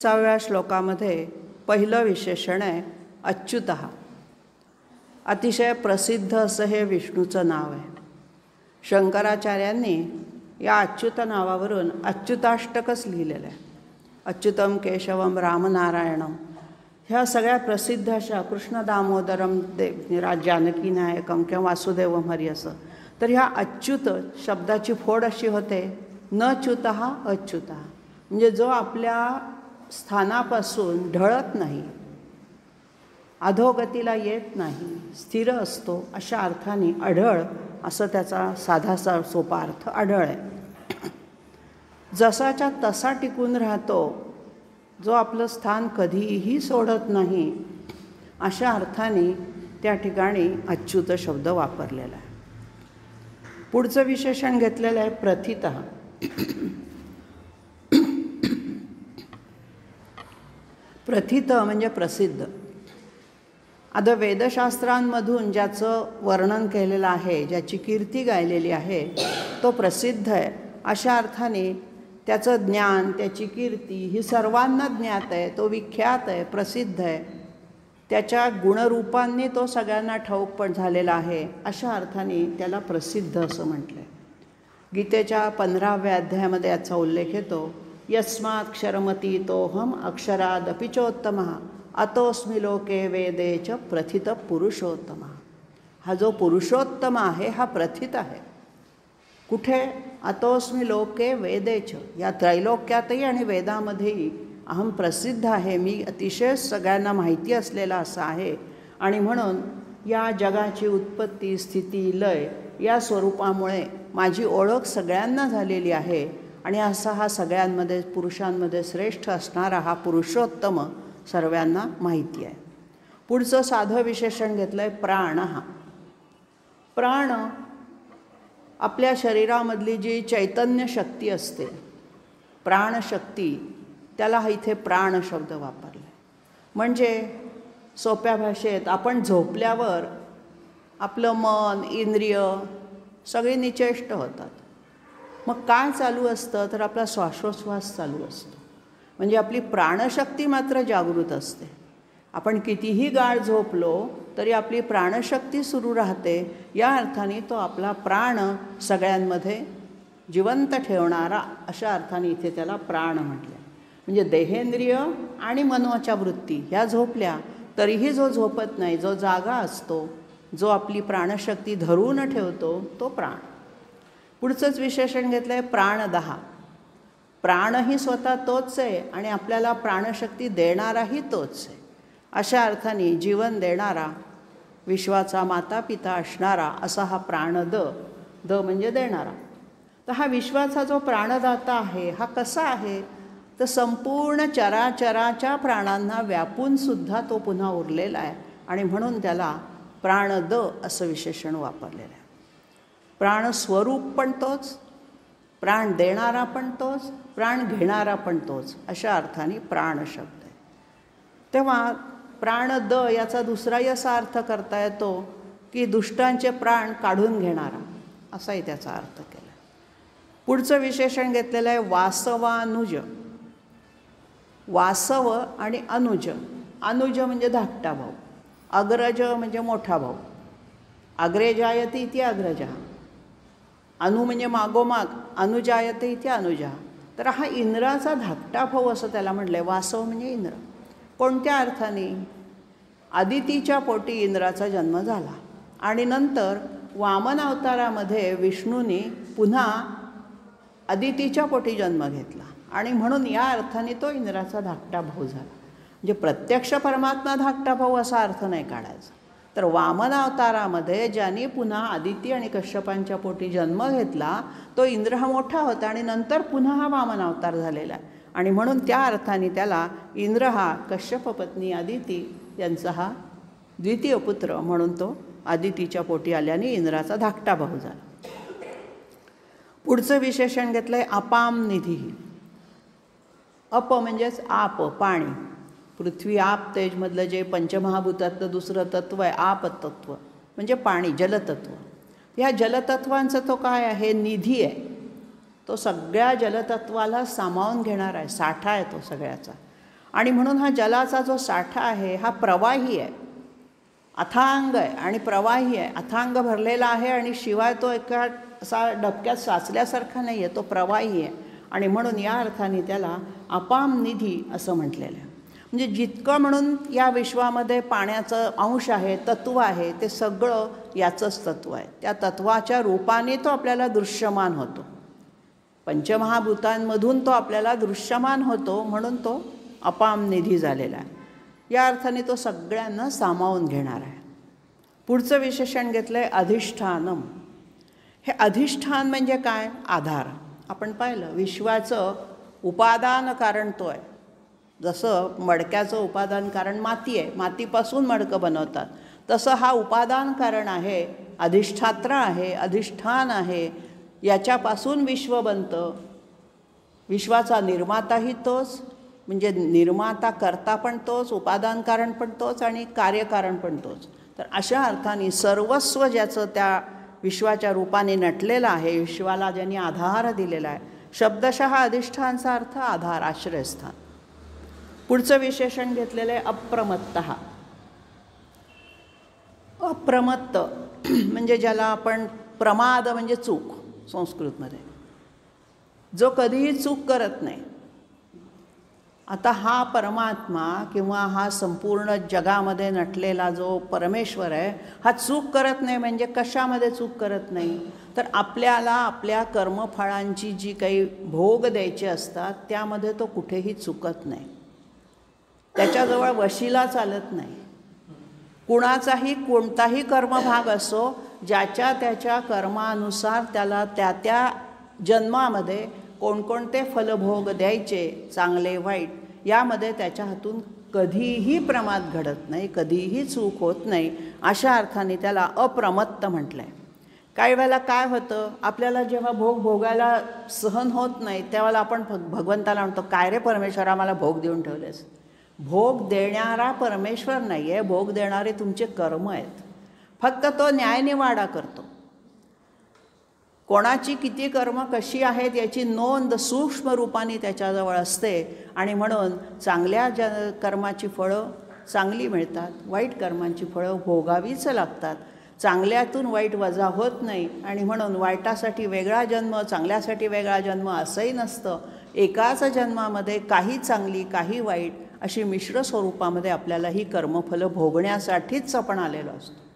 20व्या श्लोकामध्ये पहिलं विशेषण आहे अच्युतः. अतिशय प्रसिद्ध असं हे विष्णूचं नाव आहे. शंकराचार्यांनी या अच्युत नावावरून अच्युताष्टकच लिहिलेलं आहे. अच्युतम केशवम रामनारायणम ह्या सगळ्या प्रसिद्ध अशा कृष्ण दामोदरम जानकी नायकम किंवा वासुदेवम हरी असं. तर ह्या अच्युत शब्दाची फोड अशी होते न च्युतः अच्युतः, म्हणजे जो आपल्या स्थानापासून ढळत नाही, अधोगतीला येत नाही, स्थिर असतो, अशा अर्थाने अढळ असं त्याचा साधा सोपा अर्थ अढळ आहे. जसाच्या तसा टिकून राहतो, जो आपलं स्थान कधीही सोडत नाही, अशा अर्थाने त्या ठिकाणी अच्युत शब्द वापरलेला आहे. पुढचं विशेषण घेतलेलं आहे प्रथितः. प्रथित म्हणजे प्रसिद्ध. आता वेदशास्त्रांमधून ज्याचं वर्णन केलेलं आहे, ज्याची कीर्ती गायलेली आहे, तो प्रसिद्ध आहे. अशा अर्थाने त्याचं ज्ञान, त्याची कीर्ती ही सर्वांना ज्ञात आहे, तो विख्यात आहे, प्रसिद्ध आहे. त्याच्या गुणरूपांनी तो सगळ्यांना ठाऊक पण झालेला आहे. अशा अर्थाने त्याला प्रसिद्ध असं म्हटलं आहे. गीतेच्या 15व्या अध्यायामध्ये याचा उल्लेख येतो. यस्मात् क्षरमतीतोहम अक्षरादपि चोत्तमः अतोस्मि लोके वेदे च प्रथित पुरुषोत्तमः. हा जो पुरुषोत्तम आहे हा प्रथित आहे. कुठे? अतोस्मि लोके वेदे च, या त्रैलोक्यातही आणि वेदामध्येही अहम प्रसिद्ध आहे, मी अतिशय सगळ्यांना माहिती असलेला असा आहे. आणि म्हणून या जगाची उत्पत्ती, स्थिती, लय या स्वरूपामुळे माझी ओळख सगळ्यांना झालेली आहे. आणि असा हा सगळ्यांमध्ये पुरुषांमध्ये श्रेष्ठ असणारा हा पुरुषोत्तम सर्वांना माहिती आहे. पुढचं साधं विशेषण घेतलं आहे प्राण. हा प्राण आपल्या शरीरामधली जी चैतन्य शक्ती असते, प्राणशक्ती, त्याला इथे प्राण शब्द वापरला आहे. म्हणजे सोप्या भाषेत आपण झोपल्यावर आपलं मन, इंद्रिय सगळे निचेष्ट होतात. मग काय चालू असतं? तर आपला श्वासोच्छ्वास चालू असतो. म्हणजे आपली प्राणशक्ती मात्र जागृत असते. आपण कितीही गाढ झोपलो तरी आपली प्राणशक्ती सुरू राहते. या अर्थाने तो आपला प्राण सगळ्यांमध्ये जिवंत ठेवणारा, अशा अर्थाने इथे त्याला प्राण म्हटलं. म्हणजे देहेंद्रिय आणि मनोच्या वृत्ती ह्या झोपल्या तरीही जो झोपत नाही, जो जागा असतो, जो आपली प्राणशक्ती धरून ठेवतो, तो प्राण. पुढचंच विशेषण घेतलं आहे प्राणदहा. प्राणही स्वतः तोच आहे आणि आपल्याला प्राणशक्ती देणाराही तोच आहे. अशा अर्थाने जीवन देणारा, विश्वाचा माता पिता असणारा असा हा प्राणद. द म्हणजे देणारा. तर हा विश्वाचा जो प्राणदाता आहे हा कसा आहे? तर संपूर्ण चराचराच्या प्राणांना व्यापूनसुद्धा तो पुन्हा उरलेला आहे. आणि म्हणून त्याला प्राणद असं विशेषण वापरलेलं आहे. प्राणस्वरूप पण तोच, प्राण देणारा पण तोच, प्राण घेणारा पण तोच, अशा अर्थाने प्राण शब्द आहे. तेव्हा प्राणद याचा दुसराही असा अर्थ करता येतो की दुष्टांचे प्राण काढून घेणारा, असाही त्याचा अर्थ केला. पुढचं विशेषण घेतलेलं आहे वासवानुज. वासव आणि अनुज. अनुज म्हणजे धाकटा भाऊ, अग्रज म्हणजे मोठा भाऊ. अग्रे जायते इति अग्रजा, अनु म्हणजे मागोमाग, अनुजायते इथे अनुजा. तर हा इंद्राचा धाकटा भाऊ असं त्याला म्हटलं आहे. वासव म्हणजे इंद्र. कोणत्या अर्थाने? आदितीच्या पोटी इंद्राचा जन्म झाला आणि नंतर वामन अवतारामध्ये विष्णूने पुन्हा आदितीच्या पोटी जन्म घेतला आणि म्हणून या अर्थाने तो इंद्राचा धाकटा भाऊ झाला. म्हणजे प्रत्यक्ष परमात्मा धाकटा भाऊ असा अर्थ नाही काढायचा. तर वामन अवतारामध्ये ज्याने पुन्हा आदिती आणि कश्यपांच्या पोटी जन्म घेतला तो इंद्र हा मोठा होता आणि नंतर पुन्हा हा वामन अवतार झालेला आहे. आणि म्हणून त्या अर्थाने त्याला इंद्र हा कश्यप पत्नी आदिती यांचा हा द्वितीय पुत्र म्हणून तो आदितीच्या पोटी आल्याने इंद्राचा धाकटा भाऊ झाला. पुढचं विशेषण घेतलं आहे अपाम निधी. अप म्हणजेच आप, पाणी. पृथ्वी, आप, तेजमधलं जे पंचमहाभूतातलं दुसरं तत्व आहे आप तत्व, म्हणजे पाणी, जलतत्व. ह्या जलतत्वांचा तो काय आहे? निधी आहे. तो सगळ्या जलतत्वाला सामावून घेणार आहे, साठा आहे तो सगळ्याचा. आणि म्हणून हा जलाचा जो साठा आहे हा प्रवाही आहे, अथांग आहे आणि प्रवाही आहे. अथांग भरलेला आहे आणि शिवाय तो एका असा डबक्यात साचल्यासारखा नाही आहे, तो प्रवाही आहे. आणि म्हणून या अर्थाने त्याला अपाम निधी असं म्हटलेलं आहे. म्हणजे जितकं म्हणून या विश्वामध्ये पाण्याचं अंश आहे, तत्त्व आहे, ते सगळं याचंच तत्त्व आहे. त्या तत्त्वाच्या रूपाने तो आपल्याला दृश्यमान होतो. पंचमहाभूतांमधून तो आपल्याला दृश्यमान होतो, म्हणून तो अपाम निधी झालेला आहे. या अर्थाने तो सगळ्यांना सामावून घेणार आहे. पुढचं विशेषण घेतलं आहे अधिष्ठानम. हे अधिष्ठान म्हणजे काय? आधार. आपण पाहिलं विश्वाचं उपादान कारण तो आहे. जसं मडक्याचं उपादान कारण माती आहे, मातीपासून मडकं बनवतात, तसं हा उपादान कारण आहे, अधिष्ठात्र आहे, अधिष्ठान आहे. याच्यापासून विश्व बनतं. विश्वाचा निर्माताही तोच, म्हणजे निर्माता करता पण तोच, उपादान कारण पण तोच आणि कार्यकारण पण तोच. तर अशा अर्थाने सर्वस्व ज्याचं त्या विश्वाच्या रूपाने नटलेलं आहे, विश्वाला ज्यांनी आधार दिलेला आहे. शब्दशः अधिष्ठानचा अर्थ आधार, आश्रयस्थान. पुढचं विशेषण घेतलेलं आहे अप्रमत्तः. अप्रमत्त म्हणजे ज्याला आपण प्रमाद म्हणजे चूक संस्कृतमध्ये, जो कधीही चूक करत नाही. आता हा परमात्मा किंवा हा संपूर्ण जगामध्ये नटलेला जो परमेश्वर आहे, हा चूक करत नाही. म्हणजे कशामध्ये चूक करत नाही? तर आपल्याला आपल्या कर्मफळांची जी काही भोग द्यायचे असतात त्यामध्ये तो कुठेही चुकत नाही. त्याच्याजवळ वशिला चालत नाही. कुणाचाही कोणताही कर्मभाग असो, ज्याच्या त्याच्या कर्मानुसार त्याला त्या त्या जन्मामध्ये कोणकोणते फलभोग द्यायचे, चांगले वाईट, यामध्ये त्याच्या हातून कधीही प्रमाद घडत नाही, कधीही चूक होत नाही. अशा अर्थाने त्याला अप्रमत्त म्हटलं आहे. काही वेळेला काय होतं, आपल्याला जेव्हा भोग भोगायला सहन होत नाही त्यावेळेला आपण भगवंताला म्हणतो, काय रे परमेश्वरा मला भोग देऊन ठेवलेस. भोग देणारा परमेश्वर नाही आहे, भोग देणारे तुमचे कर्म आहेत. फक्त तो न्यायनिवाडा करतो. कोणाची किती कर्म कशी आहेत याची नोंद सूक्ष्म रूपाने त्याच्याजवळ असते. आणि म्हणून चांगल्या कर्माची फळं चांगली मिळतात, वाईट कर्मांची फळं भोगावीच लागतात. चांगल्यातून वाईट वजा होत नाही. आणि म्हणून वाईटासाठी वेगळा जन्म, चांगल्यासाठी वेगळा जन्म असंही नसतं. एकाच जन्मामध्ये काही चांगली काही वाईट अशी मिश्र स्वरूपामध्ये आपल्याला ही कर्मफलं भोगण्यासाठीच आपण आलेलो असतो.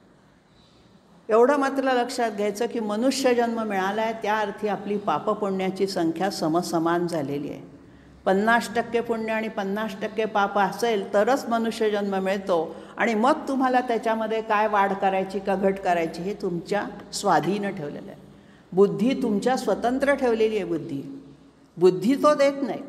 एवढं मात्र लक्षात घ्यायचं की मनुष्यजन्म मिळाला आहे त्या अर्थी आपली पापपुण्याची संख्या समसमान झालेली आहे. 50% पुण्य आणि 50% पाप असेल तरच मनुष्यजन्म मिळतो. आणि मग तुम्हाला त्याच्यामध्ये काय वाढ करायची का घट करायची हे तुमच्या स्वाधीन ठेवलेलं आहे. बुद्धी तुमच्या स्वतंत्र ठेवलेली आहे. बुद्धी तो देत नाही,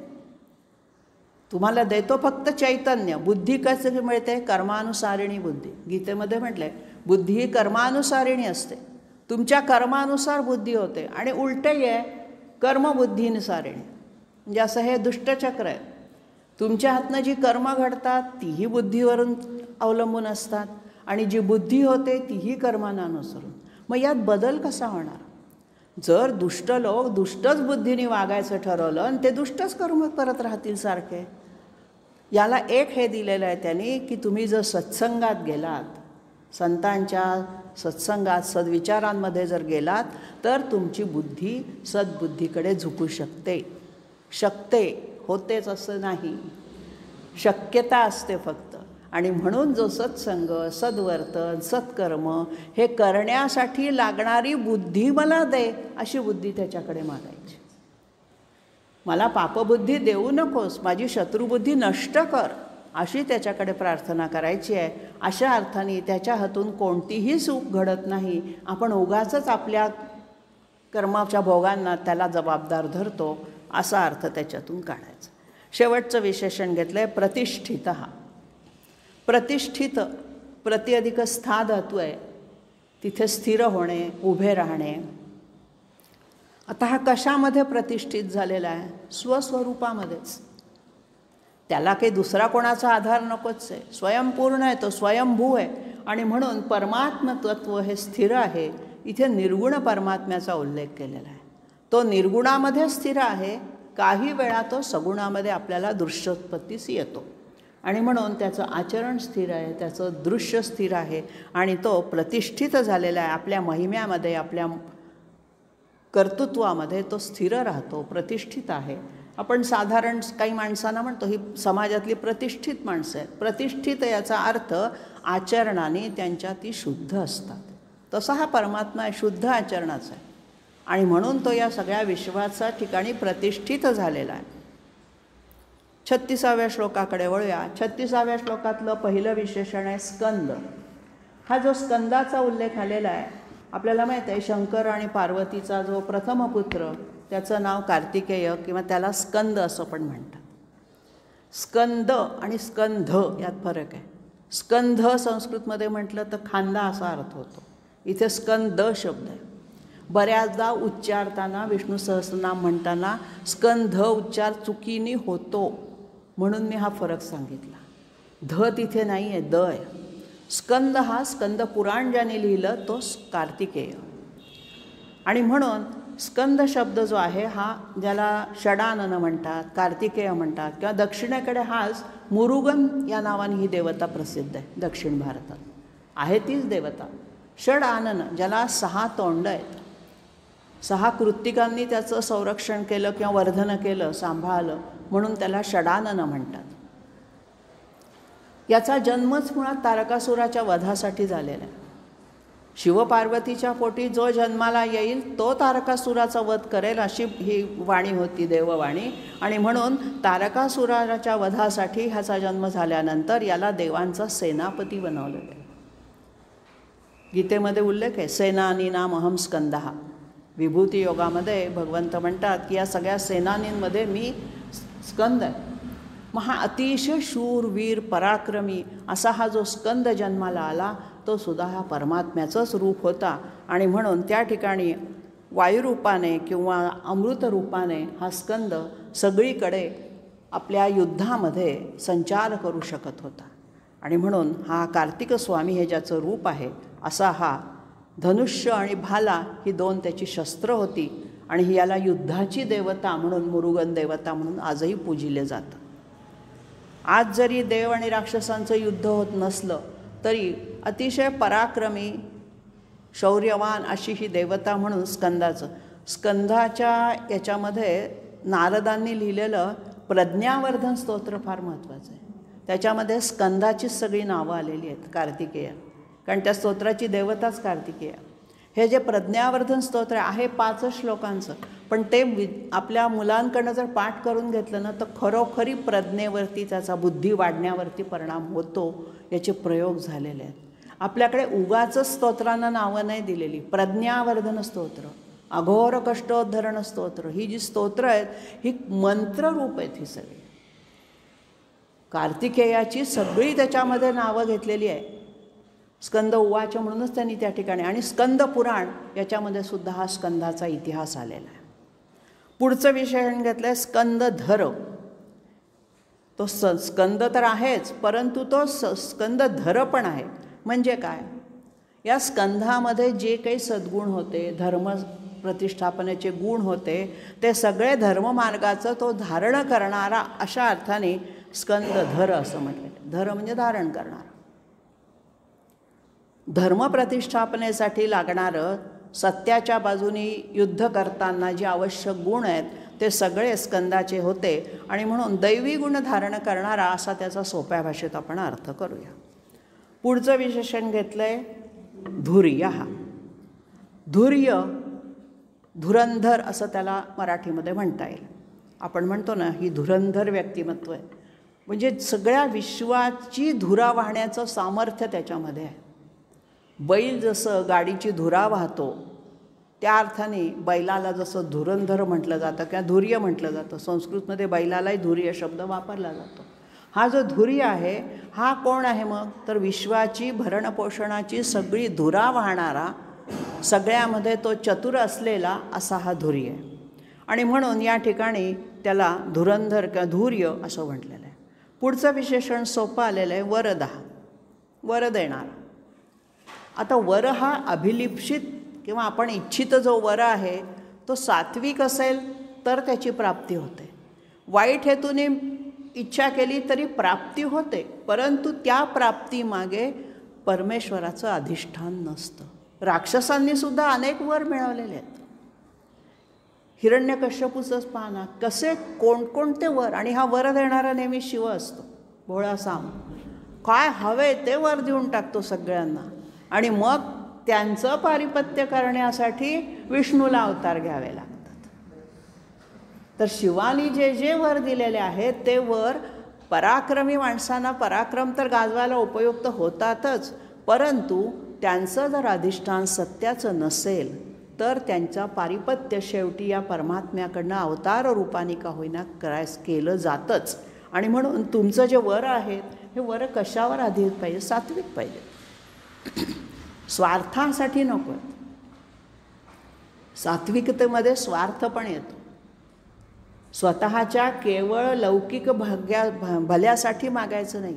तुम्हाला देतो फक्त चैतन्य. बुद्धी कसं मिळते? कर्मानुसारिणी बुद्धी. गीतेमध्ये म्हटलं आहे बुद्धी ही कर्मानुसारिणी असते. तुमच्या कर्मानुसार बुद्धी होते. आणि उलटही आहे कर्मबुद्धीनुसारिणी. म्हणजे असं हे दुष्टचक्र आहे. तुमच्या हातनं जी कर्म घडतात तीही बुद्धीवरून अवलंबून असतात आणि जी बुद्धी होते तीही कर्मांना अनुसरून. मग यात बदल कसा होणार? जर दुष्ट लोक दुष्टच बुद्धीने वागायचं ठरवलं आणि ते दुष्टच कर्म करत राहतील सारखे. याला एक हे दिलेलं आहे त्यांनी की तुम्ही जर सत्संगात गेलात, संतांच्या सत्संगात सद्विचारांमध्ये जर गेलात तर तुमची बुद्धी सद्बुद्धीकडे झुकू शकते. होतेच असं नाही, शक्यता असते फक्त. आणि म्हणून जो सत्संग, सद्वर्तन, सत्कर्म हे करण्यासाठी लागणारी बुद्धी मला दे अशी बुद्धी त्याच्याकडे मागायची. मला पापबुद्धी देऊ नकोस, माझी शत्रुबुद्धी नष्ट कर अशी त्याच्याकडे प्रार्थना करायची आहे. अशा अर्थाने त्याच्या हातून कोणतीही चूक घडत नाही. आपण उगाचच आपल्या कर्माच्या भोगांना त्याला जबाबदार धरतो असा अर्थ त्याच्यातून काढायचा. शेवटचं विशेषण घेतलं आहे प्रतिष्ठित. प्रतिष्ठित, प्रति अधिक स्था धातू आहे, तिथे स्थिर होणे, उभे राहणे. आता हा कशामध्ये प्रतिष्ठित झालेला आहे? स्वस्वरूपामध्येच. त्याला काही दुसरा कोणाचा आधार नकोच आहे. स्वयंपूर्ण आहे, तो स्वयंभू आहे. आणि म्हणून परमात्मतत्व हे स्थिर आहे. इथे निर्गुण परमात्म्याचा उल्लेख केलेला आहे. तो निर्गुणामध्ये स्थिर आहे काही वेळा तो सगुणामध्ये आपल्याला दृश्योत्पत्तीस येतो आणि म्हणून त्याचं आचरण स्थिर आहे, त्याचं दृश्य स्थिर आहे आणि तो प्रतिष्ठित झालेला आहे. आपल्या महिम्यामध्ये, आपल्या कर्तृत्वामध्ये तो स्थिर राहतो, प्रतिष्ठित आहे. आपण साधारण काही माणसांना म्हणतो ही समाजातली प्रतिष्ठित माणसं आहेत. प्रतिष्ठित याचा अर्थ आचरणाने त्यांच्या ती शुद्ध असतात. तसा हा परमात्मा आहे, शुद्ध आचरणाचा आहे आणि म्हणून तो या सगळ्या विश्वाच्या ठिकाणी प्रतिष्ठित झालेला आहे. 36व्या श्लोकाकडे वळूया. 36व्या श्लोकातलं पहिलं विशेषण आहे स्कंद. हा जो स्कंदाचा उल्लेख आलेला आहे, आपल्याला माहीत आहे शंकर आणि पार्वतीचा जो प्रथम पुत्र त्याचं नाव कार्तिकेय किंवा त्याला स्कंद असं पण म्हणतात. स्कंद आणि स्कंध यात फरक आहे. स्कंध संस्कृतमध्ये म्हटलं तर खांदा असा अर्थ होतो. इथे स्कंद शब्द आहे. बऱ्याचदा उच्चारताना विष्णू सहस्रनाम म्हणताना स्कंध उच्चार चुकीने होतो म्हणून मी हा फरक सांगितला. ध तिथे नाही आहे, द आहे. स्कंद हा स्कंद पुराण ज्याने लिहिलं तो कार्तिकेय आणि म्हणून स्कंद शब्द जो आहे हा ज्याला षडानन म्हणतात, कार्तिकेय म्हणतात किंवा दक्षिणेकडे हाच मुरुगन या नावाने ही देवता प्रसिद्ध आहे. दक्षिण भारतात आहे तीच देवता. षडानन ज्याला 6 तोंड आहेत, 6 कृत्तिकांनी त्याचं संरक्षण केलं किंवा वर्धन केलं, सांभाळलं म्हणून त्याला षडानन म्हणतात. याचा जन्मच मुळात तारकासुराच्या वधासाठी झालेला आहे. शिवपार्वतीच्या पोटी जो जन्माला येईल तो तारकासुराचा वध करेल अशी ही वाणी होती, देववाणी. आणि म्हणून तारकासुराच्या वधासाठी ह्याचा जन्म झाल्यानंतर याला देवांचा सेनापती बनवलं गेलं. गीतेमध्ये उल्लेख आहे सेनानीनाम अहम स्कंदः. विभूती योगामध्ये भगवंत म्हणतात की या सगळ्या सेनानींमध्ये मी स्कंद आहे. मग हा अतिशय शूर वीर पराक्रमी असा हा जो स्कंद जन्माला आला तो सुद्धा हा परमात्म्याचंच रूप होता आणि म्हणून त्या ठिकाणी वायुरूपाने किंवा अमृतरूपाने हा स्कंद सगळीकडे आपल्या युद्धामध्ये संचार करू शकत होता आणि म्हणून हा कार्तिक स्वामी हे ज्याचं रूप आहे असा हा धनुष्य आणि भाला ही 2 त्याची शस्त्र होती आणि ही याला युद्धाची देवता म्हणून मुरुगन देवता म्हणून आजही पूजिले जातं. आज जरी देव आणि राक्षसांचं युद्ध होत नसलं तरी अतिशय पराक्रमी शौर्यवान अशी ही देवता म्हणून स्कंदाच्या याच्यामध्ये नारदांनी लिहिलेलं प्रज्ञावर्धन स्तोत्र फार महत्त्वाचं आहे. त्याच्यामध्ये स्कंदाचीच सगळी नावं आलेली आहेत कार्तिकेय, कारण त्या स्तोत्राची देवताच कार्तिकेय. हे जे प्रज्ञावर्धन स्तोत्र आहे 5 श्लोकांचं, पण ते आपल्या मुलांकडनं जर पाठ करून घेतलं ना तर खरोखरी प्रज्ञेवरती त्याचा बुद्धी वाढण्यावरती परिणाम होतो. याचे प्रयोग झालेले आहेत. आपल्याकडे उगाचच स्तोत्रांना नावं नाही दिलेली. प्रज्ञावर्धन स्तोत्र, अघोर कष्टोद्धरण स्तोत्र, ही जी स्तोत्र आहेत ही मंत्ररूप आहेत. ही सगळी कार्तिकेयाची सगळी त्याच्यामध्ये नावं घेतलेली आहे. स्कंद उवाच म्हणूनच त्यांनी त्या ठिकाणी, आणि स्कंद पुराण याच्यामध्ये सुद्धा हा स्कंदाचा इतिहास आलेला आहे. पुढचं विषय घेतलं आहे स्कंदधर. तो स्कंद तर आहेच परंतु तो स्कंदधर पण आहे. म्हणजे काय? या स्कंधामध्ये जे काही सद्गुण होते, धर्म प्रतिष्ठापनेचे गुण होते, ते सगळे धर्ममार्गाचं तो धारण करणारा अशा अर्थाने स्कंदधर असं म्हटलेलं. धर म्हणजे धारण करणारा. धर्मप्रतिष्ठापनेसाठी लागणारं सत्याच्या बाजूनी युद्ध करताना जे आवश्यक गुण आहेत ते सगळे स्कंदाचे होते आणि म्हणून दैवी गुण धारण करणारा असा त्याचा सोप्या भाषेत आपण अर्थ करूया. पुढचं विशेषण घेतलं आहे धुर्य. हा धुर्य, धुरंधर असं त्याला मराठीमध्ये म्हणता येईल. आपण म्हणतो ना ही धुरंधर व्यक्तिमत्व आहे, म्हणजे सगळ्या विश्वाची धुरा वाहण्याचं सामर्थ्य त्याच्यामध्ये आहे. बैल जसं गाडीची धुरा वाहतो त्या अर्थाने बैलाला जसं धुरंधर म्हटलं जातं किंवा धुर्य म्हटलं जातं. संस्कृतमध्ये बैलालाही धुर्य शब्द वापरला जातो. हा जो धुर्य आहे हा कोण आहे मग? तर विश्वाची भरणपोषणाची सगळी धुरा वाहणारा, सगळ्यामध्ये तो चतुर असलेला असा हा धुर्य आहे. आणि म्हणून या ठिकाणी त्याला धुरंधर किंवा धुर्य असं म्हटलेलं आहे. पुढचं विशेषण सोपं आलेलं आहे वरदा. वर देणारा. आता वर हा अभिलिप्सित किंवा आपण इच्छित जो वर आहे तो सात्विक असेल तर त्याची प्राप्ती होते. वाईट हेतूने इच्छा केली तरी प्राप्ती होते, परंतु त्या प्राप्तीमागे परमेश्वराचं अधिष्ठान नसतं. राक्षसांनी सुद्धा अनेक वर मिळवलेले आहेत. हिरण्यकश्यपूचंच पहा ना, कसे कोणकोणते वर, आणि हा वर देणारा नेहमी शिव असतो, भोळा साम. काय हवे ते वर देऊन टाकतो सगळ्यांना, आणि मग त्यांचं पारिपत्य करण्यासाठी विष्णूला अवतार घ्यावे लागतात. तर शिवानी जे जे वर दिलेले आहेत ते वर पराक्रमी माणसांना पराक्रम तर गाजवायला उपयुक्त होतातच, परंतु त्यांचं जर अधिष्ठान सत्याचं नसेल तर त्यांचा पारिपत्य शेवटी या परमात्म्याकडनं अवतार रूपाने का होईना केलं जातंच. आणि म्हणून तुमचं जे वर आहेत हे वर कशावर आधारित पाहिजे? सात्विक पाहिजे, स्वार्थासाठी नको. सात्विकतेमध्ये स्वार्थ पण येतो. स्वतःच्या केवळ लौकिक भल्यासाठी मागायचं नाही.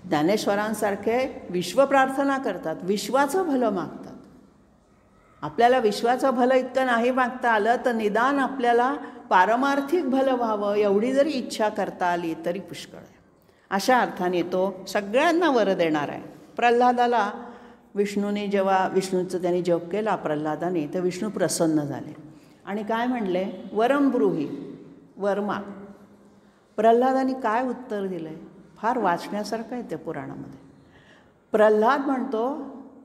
ज्ञानेश्वरांसारखे विश्वप्रार्थना करतात, विश्वाचं भलं मागतात. आपल्याला विश्वाचं भलं इतकं नाही मागता आलं तर निदान आपल्याला पारमार्थिक भलं व्हावं एवढी जरी इच्छा करता आली तरी पुष्कळ आहे. अशा अर्थाने तो सगळ्यांना वर देणार आहे. प्रल्हादाला विष्णूने जेव्हा विष्णूचं त्यांनी जप केला प्रल्हादाने, तर विष्णू प्रसन्न झाले आणि काय म्हणले, वरम ब्रूही, वर माग. प्रल्हादाने काय उत्तर दिलं आहे फार वाचण्यासारखं आहे त्या पुराणामध्ये. प्रल्हाद म्हणतो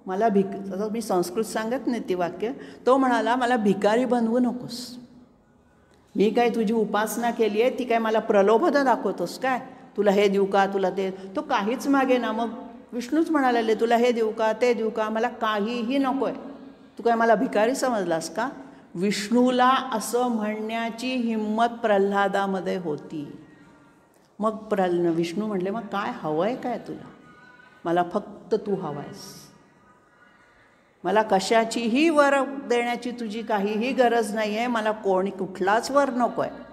मला तसं मी संस्कृत सांगत नाही ती वाक्य, तो म्हणाला मला भिकारी बनवू नकोस. मी काय तुझी उपासना केली आहे ती काय मला प्रलोभन दाखवतोस काय, तुला हे देऊ का तुला ते. तो काहीच मागे ना. मग विष्णूच म्हणाले तुला हे देऊ का ते देऊ का, मला काहीही नको आहे. तू काय मला भिकारी समजलास का. विष्णूला असं म्हणण्याची हिंमत प्रल्हादामध्ये होती. मग विष्णू म्हणले मग काय हवं आहे काय तुला. मला फक्त तू हवा आहेस, मला कशाचीही वर देण्याची तुझी काहीही गरज नाही आहे. मला कुठलाच वर नको आहे.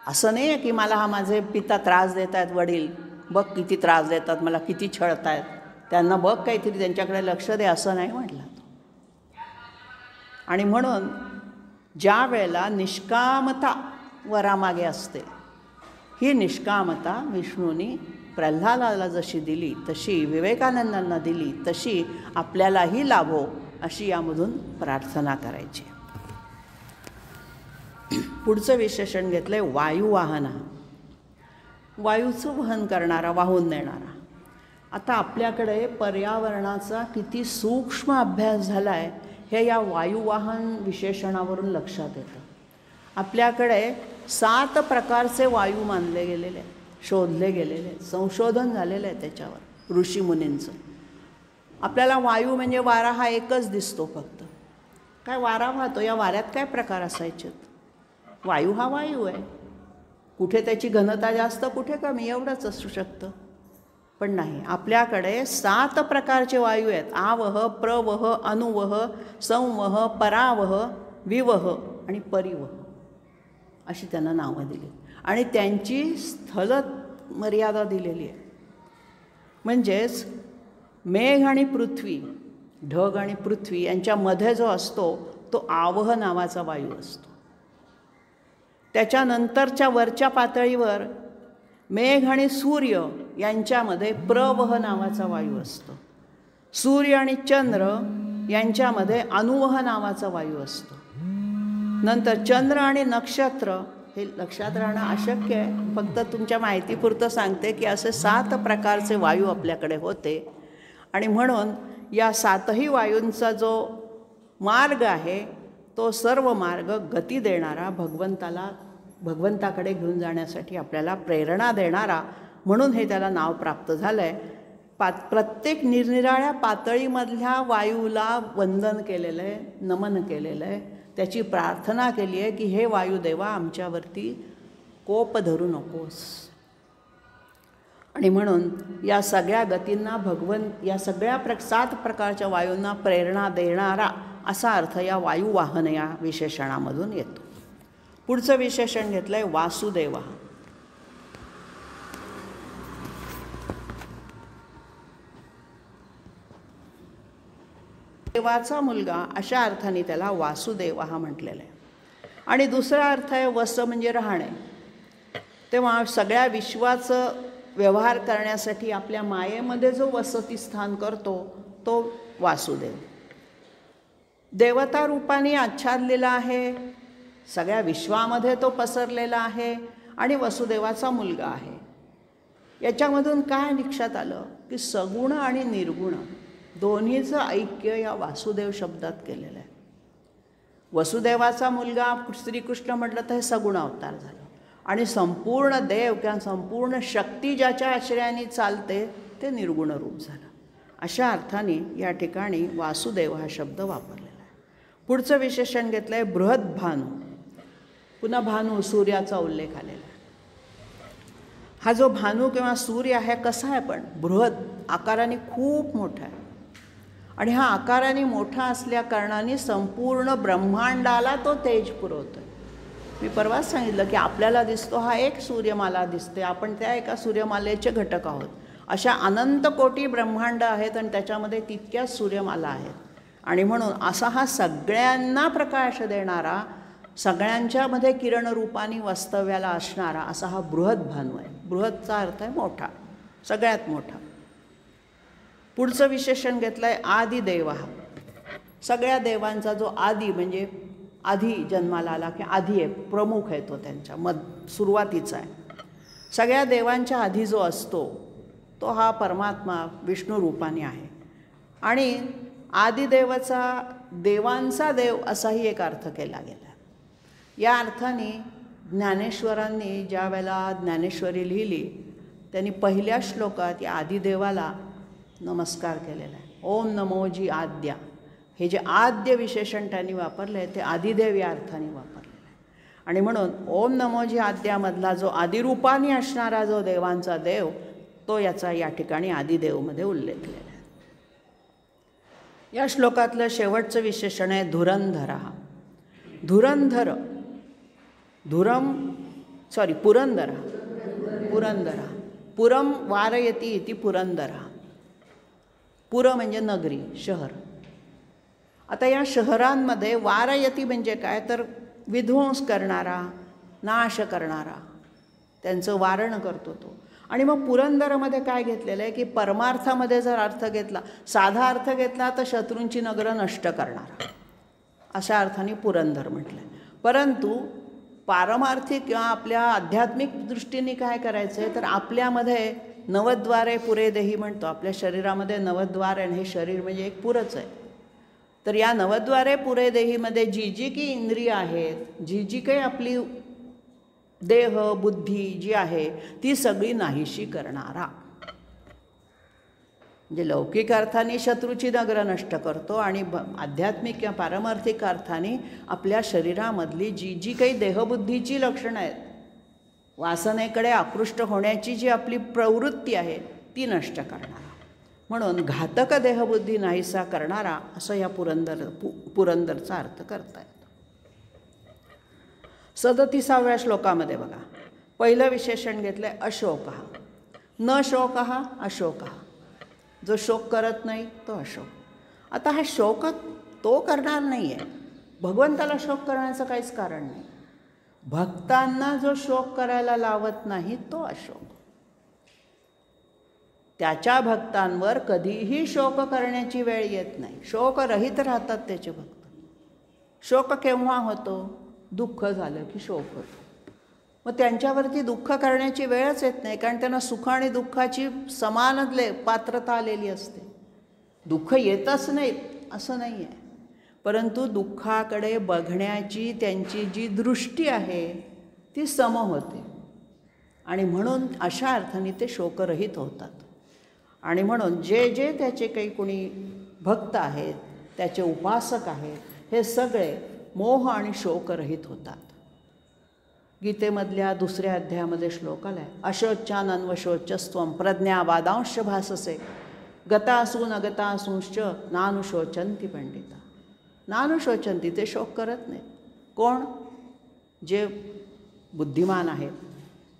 असं नाही आहे की मला हा माझे पिता त्रास देत आहेत, वडील बघ किती त्रास देतात मला, किती छळत आहेत, त्यांना बघ काहीतरी त्यांच्याकडे लक्ष दे, असं नाही म्हटलं. आणि म्हणून ज्या वेळेला निष्कामता वरामागे असते, ही निष्कामता विष्णूंनी प्रल्हादाला जशी दिली तशी विवेकानंदांना दिली, तशी आपल्यालाही लाभो अशी यामधून प्रार्थना करायची. पुढचं विशेषण घेतलं आहे वायुवाहना, वायूचं वहन करणारा, वाहून नेणारा. आता आपल्याकडे पर्यावरणाचा किती सूक्ष्म अभ्यास झाला आहे हे या वायुवाहन विशेषणावरून लक्षात येतं. आपल्याकडे 7 प्रकारचे वायू मानले गेलेले आहेत, शोधले गेलेले आहेत, संशोधन झालेलं आहे त्याच्यावर ऋषीमुनींचं. आपल्याला वायू म्हणजे वारा हा एकच दिसतो फक्त. काय वारा वाहतो, या वाऱ्यात काय प्रकार असायचे. वायू हा वायू आहे, कुठे त्याची घनता जास्त कुठे कमी एवढंच असू शकतं. पण नाही, आपल्याकडे 7 प्रकारचे वायू आहेत. आवह, प्रवह, अनुवह, संवह, परावह, विवह आणि परिवह अशी त्यांना नावं दिली. आणि त्यांची स्थल मर्यादा दिलेली आहे. म्हणजेच मेघ आणि पृथ्वी, ढग आणि पृथ्वी यांच्यामध्ये जो असतो तो आवह नावाचा वायू असतो. त्याच्यानंतरच्या वरच्या पातळीवर मेघ आणि सूर्य यांच्यामध्ये प्रवह नावाचा वायू असतो. सूर्य आणि चंद्र यांच्यामध्ये अनुवह नावाचा वायू असतो. नंतर चंद्र आणि नक्षत्र, हे लक्षात राहणं अशक्य आहे, फक्त तुमच्या माहितीपुरतं सांगते की असे 7 प्रकारचे वायू आपल्याकडे होते. आणि म्हणून या 7ही वायूंचा जो मार्ग आहे तो सर्व मार्ग गती देणारा, भगवंताकडे घेऊन जाण्यासाठी आपल्याला प्रेरणा देणारा, म्हणून हे त्याला नाव प्राप्त झालं आहे. प्रत्येक निरनिराळ्या पातळीमधल्या वायूला वंदन केलेलं आहे, नमन केलेलं आहे, त्याची प्रार्थना केली आहे की हे वायुदेवा आमच्यावरती कोप धरू नकोस. आणि म्हणून या सगळ्या गतींना या सगळ्या 7 प्रकारच्या वायूंना प्रेरणा देणारा असा अर्थ या वायुवाहन या विशेषणामधून येतो. पुढचं विशेषण घेतलं आहे वासुदेवा. देवाचा मुलगा अशा अर्थाने त्याला वासुदेव हा म्हटलेला आहे. आणि दुसरा अर्थ आहे वस म्हणजे राहणे. तेव्हा सगळ्या विश्वाचं व्यवहार करण्यासाठी आपल्या मायेमध्ये जो वसतिस्थान करतो तो वासुदेव. देवता रूपाने आच्छादलेला आहे, सगळ्या विश्वामध्ये तो पसरलेला आहे आणि वसुदेवाचा मुलगा आहे. याच्यामधून काय लक्षात आलं की सगुण आणि निर्गुण दोन्हीचं ऐक्य या वासुदेव शब्दात केलेलं आहे. वसुदेवाचा मुलगा श्रीकृष्ण म्हटलं तर हे सगुण अवतार झालं आणि संपूर्ण देव किंवा संपूर्ण शक्ती ज्याच्या आश्रयाने चालते ते निर्गुण रूप झालं. अशा अर्थाने या ठिकाणी वासुदेव हा शब्द वापरलेला आहे. पुढचं विशेषण घेतलं आहे बृहद्भानू. पुन्हा भानू सूर्याचा उल्लेख आलेला आहे. हा जो भानू किंवा सूर्य आहे कसा आहे पण बृहद आकाराने खूप मोठा आहे आणि हा आकाराने मोठा असल्या कारणाने संपूर्ण ब्रह्मांडाला तो तेज पुरवतो. मी परवाच सांगितलं की आपल्याला दिसतो हा एक सूर्यमाला दिसते, आपण त्या एका सूर्यमालेचे घटक आहोत. अशा अनंत कोटी ब्रह्मांड आहेत आणि त्याच्यामध्ये तितक्याच सूर्यमाला आहेत आणि म्हणून असा हा सगळ्यांना प्रकाश देणारा, सगळ्यांच्यामध्ये किरण रूपाने वास्तव्याला असणारा असा हा बृहद भानू आहे. बृहदचा अर्थ आहे मोठा, सगळ्यात मोठा. पुढचं विशेषण घेतलं आहे आदिदेव. सगळ्या देवांचा जो आदी म्हणजे आधी जन्माला आला की आधी आहे, प्रमुख आहे, तो त्यांच्या सुरुवातीचा आहे. सगळ्या देवांच्या आधी जो असतो तो हा परमात्मा विष्णू रूपाने आहे आणि आदिदेवाचा देवांचा देव असाही एक अर्थ केला गेला. या अर्थाने ज्ञानेश्वरांनी ज्या वेळेला ज्ञानेश्वरी लिहिली त्यांनी पहिल्या श्लोकात या आदिदेवाला नमस्कार केलेला आहे. ओम नमोजी आद्या, हे जे आद्य विशेषण त्यांनी वापरले ते आदिदेव या अर्थाने वापरलेलं आहे. आणि म्हणून ओम नमोजी आद्यामधला जो आदिरूपाने असणारा जो देवांचा देव तो याचा या ठिकाणी आदिदेवमध्ये उल्लेख केलेला आहे. या श्लोकातलं शेवटचं विशेषण आहे धुरंधरा. धुरंधर पुरंदरा. पुरम वारयती इति पुरंदरा. पुर म्हणजे नगरी, शहर. आता या शहरांमध्ये वारयती म्हणजे काय तर विध्वंस करणारा, नाश करणारा, त्यांचं वारण करतो तो. आणि मग पुरंदरमध्ये काय घेतलेलं आहे की परमार्थामध्ये जर अर्थ घेतला, साधा अर्थ घेतला तर शत्रूंची नगरं नष्ट करणारा अशा अर्थाने पुरंदर म्हटलं आहे. परंतु पारमार्थिक किंवा आपल्या आध्यात्मिक दृष्टीने काय करायचं आहे तर आपल्यामध्ये नवद्वारे पुरे देही म्हणतो. आपल्या शरीरामध्ये नवद्वार आणि हे शरीर म्हणजे एक पुरच आहे. तर या नवद्वारे पुरे देहीमध्ये जी जी काही इंद्रिय आहेत, जी जी काही आपली देह बुद्धी जी आहे ती सगळी नाहीशी करणारा, म्हणजे लौकिक अर्थाने शत्रूची नगरं नष्ट करतो आणि आध्यात्मिक किंवा पारमार्थिक अर्थाने आपल्या शरीरामधली जी जी काही देहबुद्धीची लक्षणं आहेत, वासनेकडे आकृष्ट होण्याची जी आपली प्रवृत्ती आहे ती नष्ट करणारा, म्हणून घातक देहबुद्धी नाहीसा करणारा असं या पुरंदरचा अर्थ करता येतो. 37व्या श्लोकामध्ये बघा पहिलं विशेषण घेतलं आहे अशोक. न शोक अशोक. जो शोक करत नाही तो अशोक. आता हा शोक तो करणार नाही आहे, भगवंताला शोक करण्याचं काहीच कारण नाही. भक्तांना जो शोक करायला लावत नाही तो अशोक. त्याच्या भक्तांवर कधीही शोक करण्याची वेळ येत नाही. शोकरहित राहतात त्याचे भक्त. शोक केव्हा होतो? दुःख झालं की शोक होतो. मग त्यांच्यावरती दुःख करण्याची वेळच येत नाही, कारण त्यांना सुख आणि दुःखाची समान पात्रता आलेली असते. दुःख येतच नाहीत असं नाही आहे, परंतु दुःखाकडे बघण्याची त्यांची जी दृष्टी आहे ती सम होते आणि म्हणून अशा अर्थाने ते शोकरहित होतात. आणि म्हणून जे जे त्याचे काही कोणी भक्त आहेत, त्याचे उपासक आहेत, हे सगळे मोह आणि शोकरहित होतात. गीतेमधल्या 2ऱ्या अध्यायामध्ये श्लोक आला आहे अशोच्यानन्वशोचस्त्वं प्रज्ञावादांश भाससे गतासून अगतासूंश्च नानुशोचंती पंडिता. नानुशोचंती ते शोक करत नाहीत. कोण? जे बुद्धिमान आहेत.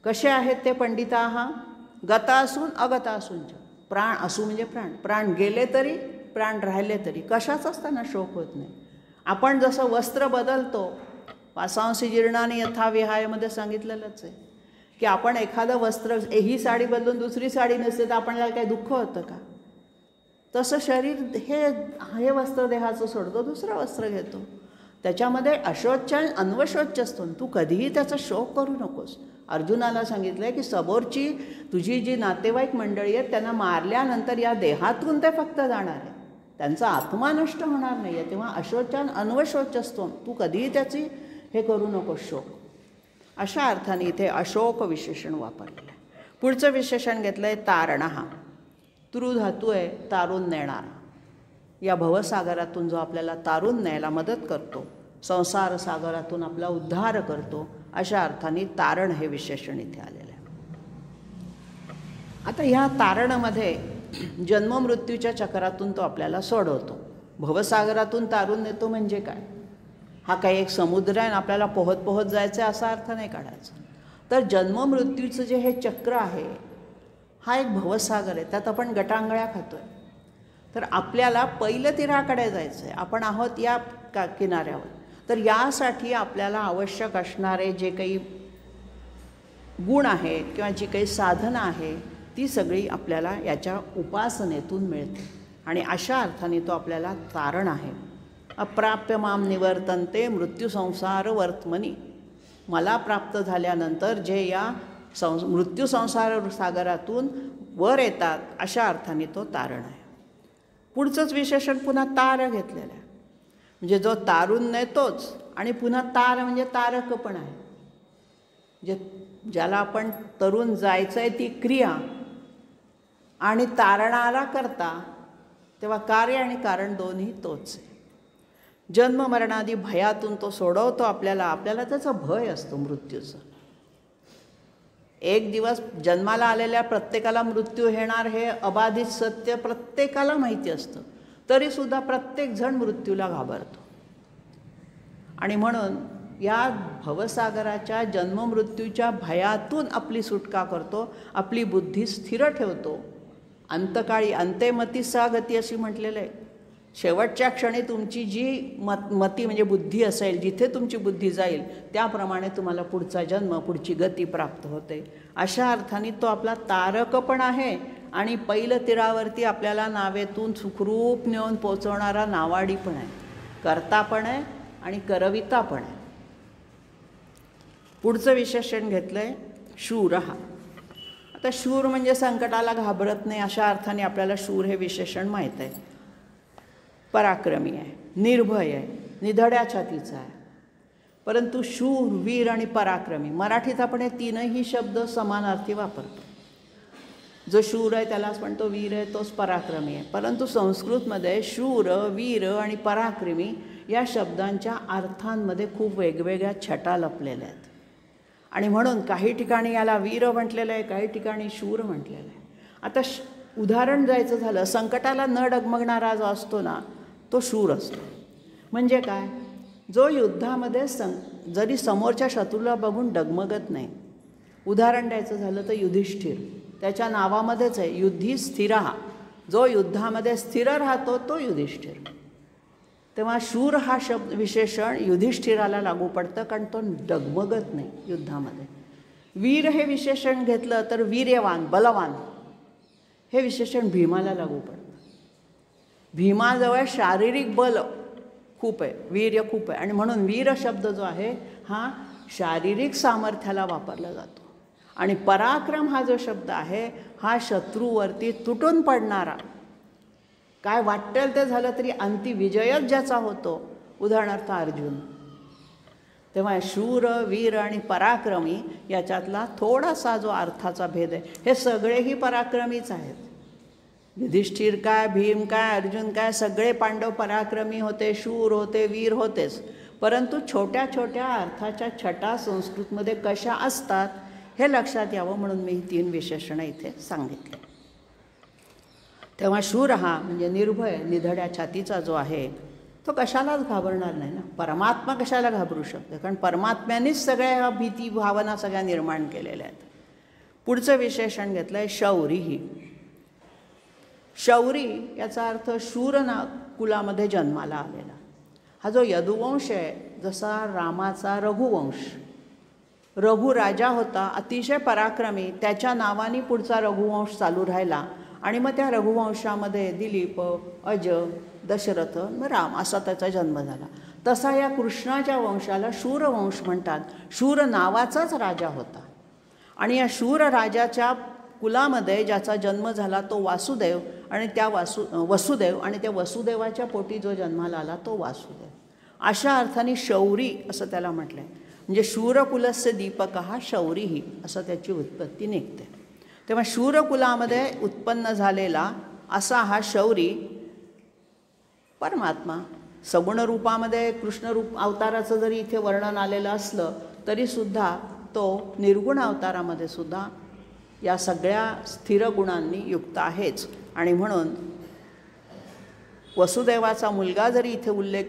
कसे आहेत ते पंडिता? गतासून अगतासूंच. प्राण असू म्हणजे प्राण, प्राण गेले तरी प्राण राहिले तरी कशाच असताना शोक होत नाही. आपण जसं वस्त्र बदलतो, वासांसी जीर्णानि यथा विहायमध्ये सांगितलेलंच आहे की आपण एखादं वस्त्र, ही साडी बदलून दुसरी साडी नसते तर आपल्याला काही दुःख होतं का? तसं शरीर हे वस्त्र देहाचं सोडतो, दुसरं वस्त्र घेतो. त्याच्यामध्ये अशोच आणि अन्वशोच असतो. तू कधीही त्याचा शोक करू नकोस. अर्जुनाला सांगितलं आहे की समोरची तुझी जी नातेवाईक मंडळी आहेत त्यांना मारल्यानंतर या देहातून ते फक्त जाणार आहे, त्यांचा आत्मा नष्ट होणार नाही आहे. तेव्हा अशोच आणि अन्वशोच असतो. तू कधीही त्याची हे करू नकोस शोक. अशा अर्थाने इथे अशोक विशेषण वापरलेलं आहे. पुढचं विशेषण घेतलं आहे तारणहा. तृ धातू आहे तारून नेणारा. या भवसागरातून जो आपल्याला तारून न्यायला मदत करतो, संसार सागरातून आपला उद्धार करतो, अशा अर्थाने तारण हे विशेषण इथे आलेलं आहे. आता ह्या तारणमध्ये जन्ममृत्यूच्या चक्रातून तो आपल्याला सोडवतो. भवसागरातून तारून नेतो म्हणजे काय? हा काही एक समुद्र आहे आणि आपल्याला पोहत पोहत जायचं आहे असा अर्थ नाही काढायचा. तर जन्ममृत्यूचं जे हे चक्र आहे हा एक भवसागर आहे. त्यात आपण गटांगळ्या खातो आहे. तर आपल्याला पहिलं तीराकडे जायचं आहे. आपण आहोत या किनाऱ्यावर. तर यासाठी आपल्याला आवश्यक असणारे जे काही गुण आहेत किंवा जी काही साधनं आहे ती सगळी आपल्याला याच्या उपासनेतून मिळते. आणि अशा अर्थाने तो आपल्याला तारण आहे. अप्राप्य माम निवर्तन्ते मृत्यूसंसार वर्तमनी. मला प्राप्त झाल्यानंतर जे या मृत्यूसंसार सागरातून वर येतात अशा अर्थाने तो तारण आहे. पुढचंच विशेषण पुन्हा तार घेतलेलं आहे. म्हणजे जो तारून नेतोच आणि पुन्हा तार म्हणजे तारक पण आहे. जे ज्याला आपण तरुण जायचं आहे ती क्रिया आणि तारणाला करता, तेव्हा कार्य आणि कारण दोन्ही तोच आहे. जन्म मरणादी भयातून तो सोडवतो आपल्याला त्याचा भय असतो मृत्यूचा. एक दिवस जन्माला आलेल्या प्रत्येकाला मृत्यू येणार हे अबाधित सत्य प्रत्येकाला माहिती असतं. तरीसुद्धा प्रत्येकजण मृत्यूला घाबरतो. आणि म्हणून या भवसागराच्या जन्ममृत्यूच्या भयातून आपली सुटका करतो, आपली बुद्धी स्थिर ठेवतो. अंतकाळी अंतेमती सागती अशी म्हटलेलं आहे. शेवटच्या क्षणी तुमची जी मती म्हणजे बुद्धी असेल, जिथे तुमची बुद्धी जाईल त्याप्रमाणे तुम्हाला पुढचा जन्म, पुढची गती प्राप्त होते. अशा अर्थाने तो आपला तारक पण आहे आणि पहिलं तीरावरती आपल्याला नावेतून सुखरूप नेऊन पोचवणारा नावाडी पण आहे. करता पण आहे आणि करविता पण आहे. पुढचं विशेषण घेतलं आहे शूर हा. आता शूर म्हणजे संकटाला घाबरत नाही अशा अर्थाने आपल्याला शूर हे विशेषण माहीत आहे. पराक्रमी आहे, निर्भय आहे, निधड्या छातीचा आहे. परंतु शूर, वीर आणि पराक्रमी मराठीत आपण हे तीनही शब्द समानार्थी वापरतो. जो शूर आहे त्यालाच म्हणतो वीर आहे, तोच पराक्रमी आहे. परंतु संस्कृतमध्ये शूर, वीर आणि पराक्रमी या शब्दांच्या अर्थांमध्ये खूप वेगवेगळ्या छटा लपलेल्या आहेत. आणि म्हणून काही ठिकाणी याला वीर म्हटलेलं आहे, काही ठिकाणी शूर म्हटलेलं आहे. आता उदाहरण द्यायचं झालं, संकटाला न डगमगणारा जो असतो ना तो शूर असतो. म्हणजे काय? जो युद्धामध्ये जरी समोरच्या शत्रूला बघून डगमगत नाही. उदाहरण द्यायचं झालं तर युधिष्ठिर, त्याच्या नावामध्येच आहे युधी स्थिरः. जो युद्धामध्ये स्थिर राहतो तो युधिष्ठिर. तेव्हा शूर हा शब्द विशेषण युधिष्ठिराला लागू पडतं कारण तो डगमगत नाही युद्धामध्ये. वीर हे विशेषण घेतलं तर वीर्यवान, बलवान हे विशेषण भीमाला लागू पडतं. भीमाजवळ शारीरिक बल खूप आहे, वीर्य खूप आहे. आणि म्हणून वीर शब्द जो आहे हा शारीरिक सामर्थ्याला वापरला जातो. आणि पराक्रम हा जो शब्द आहे हा शत्रूवरती तुटून पडणारा, काय वाटेल ते झालं तरी अंती विजयच ज्याचा होतो, उदाहरणार्थ अर्जुन. तेव्हा शूर, वीर आणि पराक्रमी याच्यातला थोडासा जो अर्थाचा भेद आहे. हे सगळेही पराक्रमीच आहेत. युधिष्ठिर काय, भीम काय, अर्जुन काय, सगळे पांडव पराक्रमी होते, शूर होते, वीर होतेच. परंतु छोट्या छोट्या अर्थाच्या छटा संस्कृतमध्ये कशा असतात हे लक्षात यावं म्हणून मी ही 3 विशेषणं इथे सांगितली. तेव्हा शूर हा म्हणजे निर्भय, निधड्या छातीचा जो आहे तो कशालाच घाबरणार नाही ना. परमात्मा कशाला घाबरू शकते? कारण परमात्म्यानेच सगळ्या भीती भावना सगळ्या निर्माण केलेल्या आहेत. पुढचं विशेषण घेतलं आहे शौरी. शौरी याचा अर्थ शूर कुलामध्ये जन्माला आलेला. हा जो यदुवंश आहे जसा रामाचा रघुवंश. रघु राजा होता, अतिशय पराक्रमी, त्याच्या नावाने पुढचा रघुवंश चालू राहिला आणि मग त्या रघुवंशामध्ये दिलीप, अज, दशरथ, मग राम असा त्याचा जन्म झाला. तसा या कृष्णाच्या वंशाला शूरवंश म्हणतात. शूर नावाचाच राजा होता आणि या शूर राजाच्या कुलामध्ये ज्याचा जन्म झाला तो वासुदेव आणि त्या वसुदेव आणि त्या वसुदेवाच्या पोटी जो जन्माला आला तो वासुदेव. अशा अर्थाने शौरी असं त्याला म्हटलं आहे. म्हणजे शूरकुलस्य दीपक हा शौरीही असं त्याची उत्पत्ती निघते. तेव्हा शूरकुलामध्ये उत्पन्न झालेला असा हा शौरी परमात्मा. सगुण रूपामध्ये कृष्णरूप अवताराचं जरी इथे वर्णन आलेलं असलं तरीसुद्धा तो निर्गुण अवतारामध्ये सुद्धा या सगळ्या स्थिर गुणांनी युक्त आहेच. आणि म्हणून वसुदेवाचा मुलगा जरी इथे उल्लेख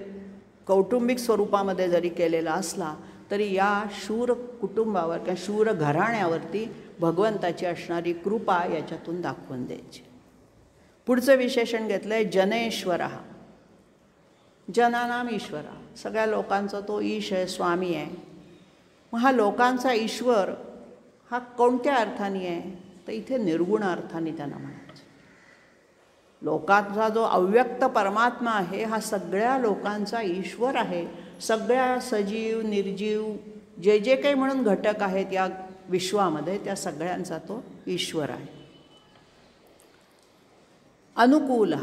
कौटुंबिक स्वरूपामध्ये जरी केलेला असला तरी या शूर कुटुंबावर किंवा शूर घराण्यावरती भगवंताची असणारी कृपा याच्यातून दाखवून द्यायची. पुढचं विशेषण घेतलं आहे जनेश्वर. जनानाम ईश्वरा, सगळ्या लोकांचा तो ईश आहे, स्वामी आहे. मग हा लोकांचा ईश्वर हा कोणत्या अर्थाने आहे तर इथे निर्गुण अर्थाने त्यांना म्हणायचं. लोकांचा जो अव्यक्त परमात्मा आहे हा सगळ्या लोकांचा ईश्वर आहे. सगळ्या सजीव निर्जीव जे जे काही म्हणून घटक आहेत या विश्वामध्ये त्या सगळ्यांचा तो ईश्वर आहे. अनुकूल,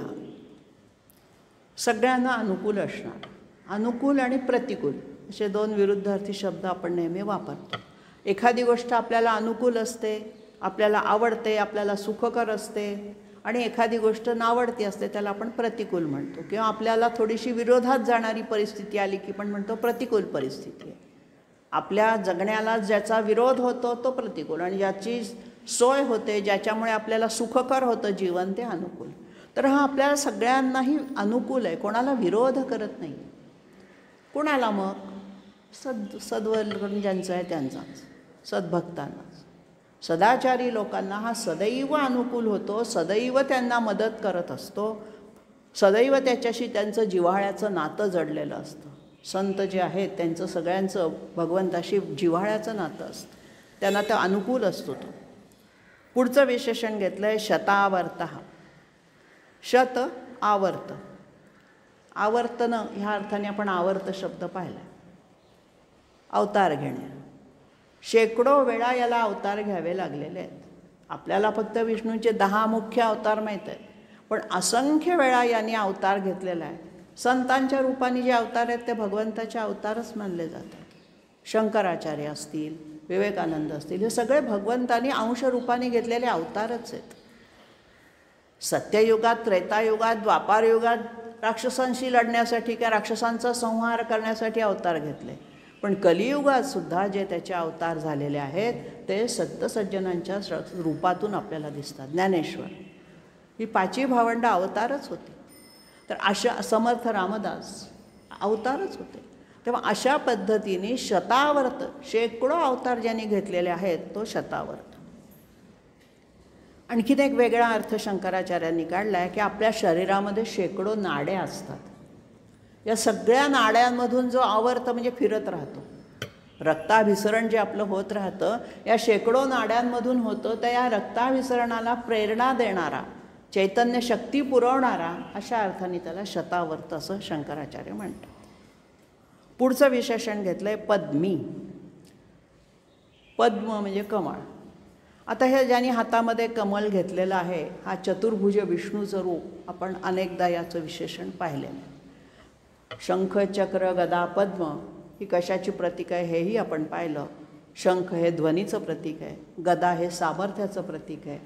सगळ्यांना अनुकूल असणार. अनुकूल आणि प्रतिकूल असे दोन विरुद्धार्थी शब्द आपण नेहमी वापरतो. एखादी गोष्ट आपल्याला अनुकूल असते, आपल्याला आवडते, आपल्याला सुखकर असते, आणि एखादी गोष्ट नावडती असते त्याला आपण प्रतिकूल म्हणतो. किंवा आपल्याला थोडीशी विरोधात जाणारी परिस्थिती आली की पण म्हणतो प्रतिकूल परिस्थिती आहे. आपल्या जगण्याला ज्याचा विरोध होतो तो प्रतिकूल, आणि ज्याची सोय होते, ज्याच्यामुळे आपल्याला सुखकर होतं जीवन, ते अनुकूल. तर हा आपल्याला सगळ्यांनाही अनुकूल आहे, कोणाला विरोध करत नाही. कोणाला मग सद्वर्ण ज्यांचं आहे त्यांचाच, सद्भक्तांनाच. सदाचारी लोकांना हा सदैव अनुकूल होतो, सदैव त्यांना मदत करत असतो, सदैव त्याच्याशी त्यांचं जिव्हाळ्याचं नातं जडलेलं असतं. संत जे आहेत त्यांचं सगळ्यांचं भगवंताशी जिव्हाळ्याचं नातं असतं, त्यांना तो अनुकूल असतो तो. पुढचं विशेषण घेतलं आहे शतावर्त. शत आवर्त, आवर्तनं ह्या अर्थाने आपण आवर्त शब्द पाहिला. अवतार घेणे, शेकडो वेळा याला अवतार घ्यावे लागलेले आहेत. आपल्याला फक्त विष्णूचे 10 मुख्य अवतार माहीत आहेत, पण असंख्य वेळा यांनी अवतार घेतलेला आहे. संतांच्या रूपाने जे अवतार आहेत ते भगवंताचे अवतारच मानले जातात. शंकराचार्य असतील, विवेकानंद असतील, हे सगळे भगवंतांनी अंशरूपाने घेतलेले अवतारच आहेत. सत्ययुगात, त्रेतायुगात, द्वापारयुगात राक्षसांशी लढण्यासाठी किंवा राक्षसांचा संहार करण्यासाठी अवतार घेतले, पण कलियुगात सुद्धा जे त्याचे अवतार झालेले आहेत ते सत्तसज्जनांच्या रूपातून आपल्याला दिसतात. ज्ञानेश्वर ही 5 भावंडं अवतारच होते. तर अशा समर्थ रामदास अवतारच होते. तेव्हा अशा पद्धतीने शतावर्त, शेकडो अवतार ज्यांनी घेतलेले आहेत तो शतावर्त. आणखीन एक वेगळा अर्थ शंकराचार्यांनी काढला आहे की आपल्या शरीरामध्ये शेकडो नाड्या असतात. या सगळ्या नाड्यांमधून जो आवर्त म्हणजे फिरत राहतो, रक्ताभिसरण जे आपलं होत राहतं या शेकडो नाड्यांमधून होतं, तर या रक्ताभिसरणाला प्रेरणा देणारा, चैतन्य शक्ती पुरवणारा, अशा अर्थाने त्याला शतावर्त असं शंकराचार्य म्हणतात. पुढचं विशेषण घेतलं आहे पद्मी. पद्म म्हणजे कमळ. आता हे ज्यांनी हातामध्ये कमल घेतलेलं आहे हा चतुर्भुज विष्णूचं रूप आपण अनेकदा याचं विशेषण पाहिलेलं आहे. शंख, चक्र, गदा, पद्म ही कशाची प्रतीक आहे हेही आपण पाहिलं. शंख हे ध्वनीचं प्रतीक आहे, गदा हे सामर्थ्याचं प्रतीक आहे,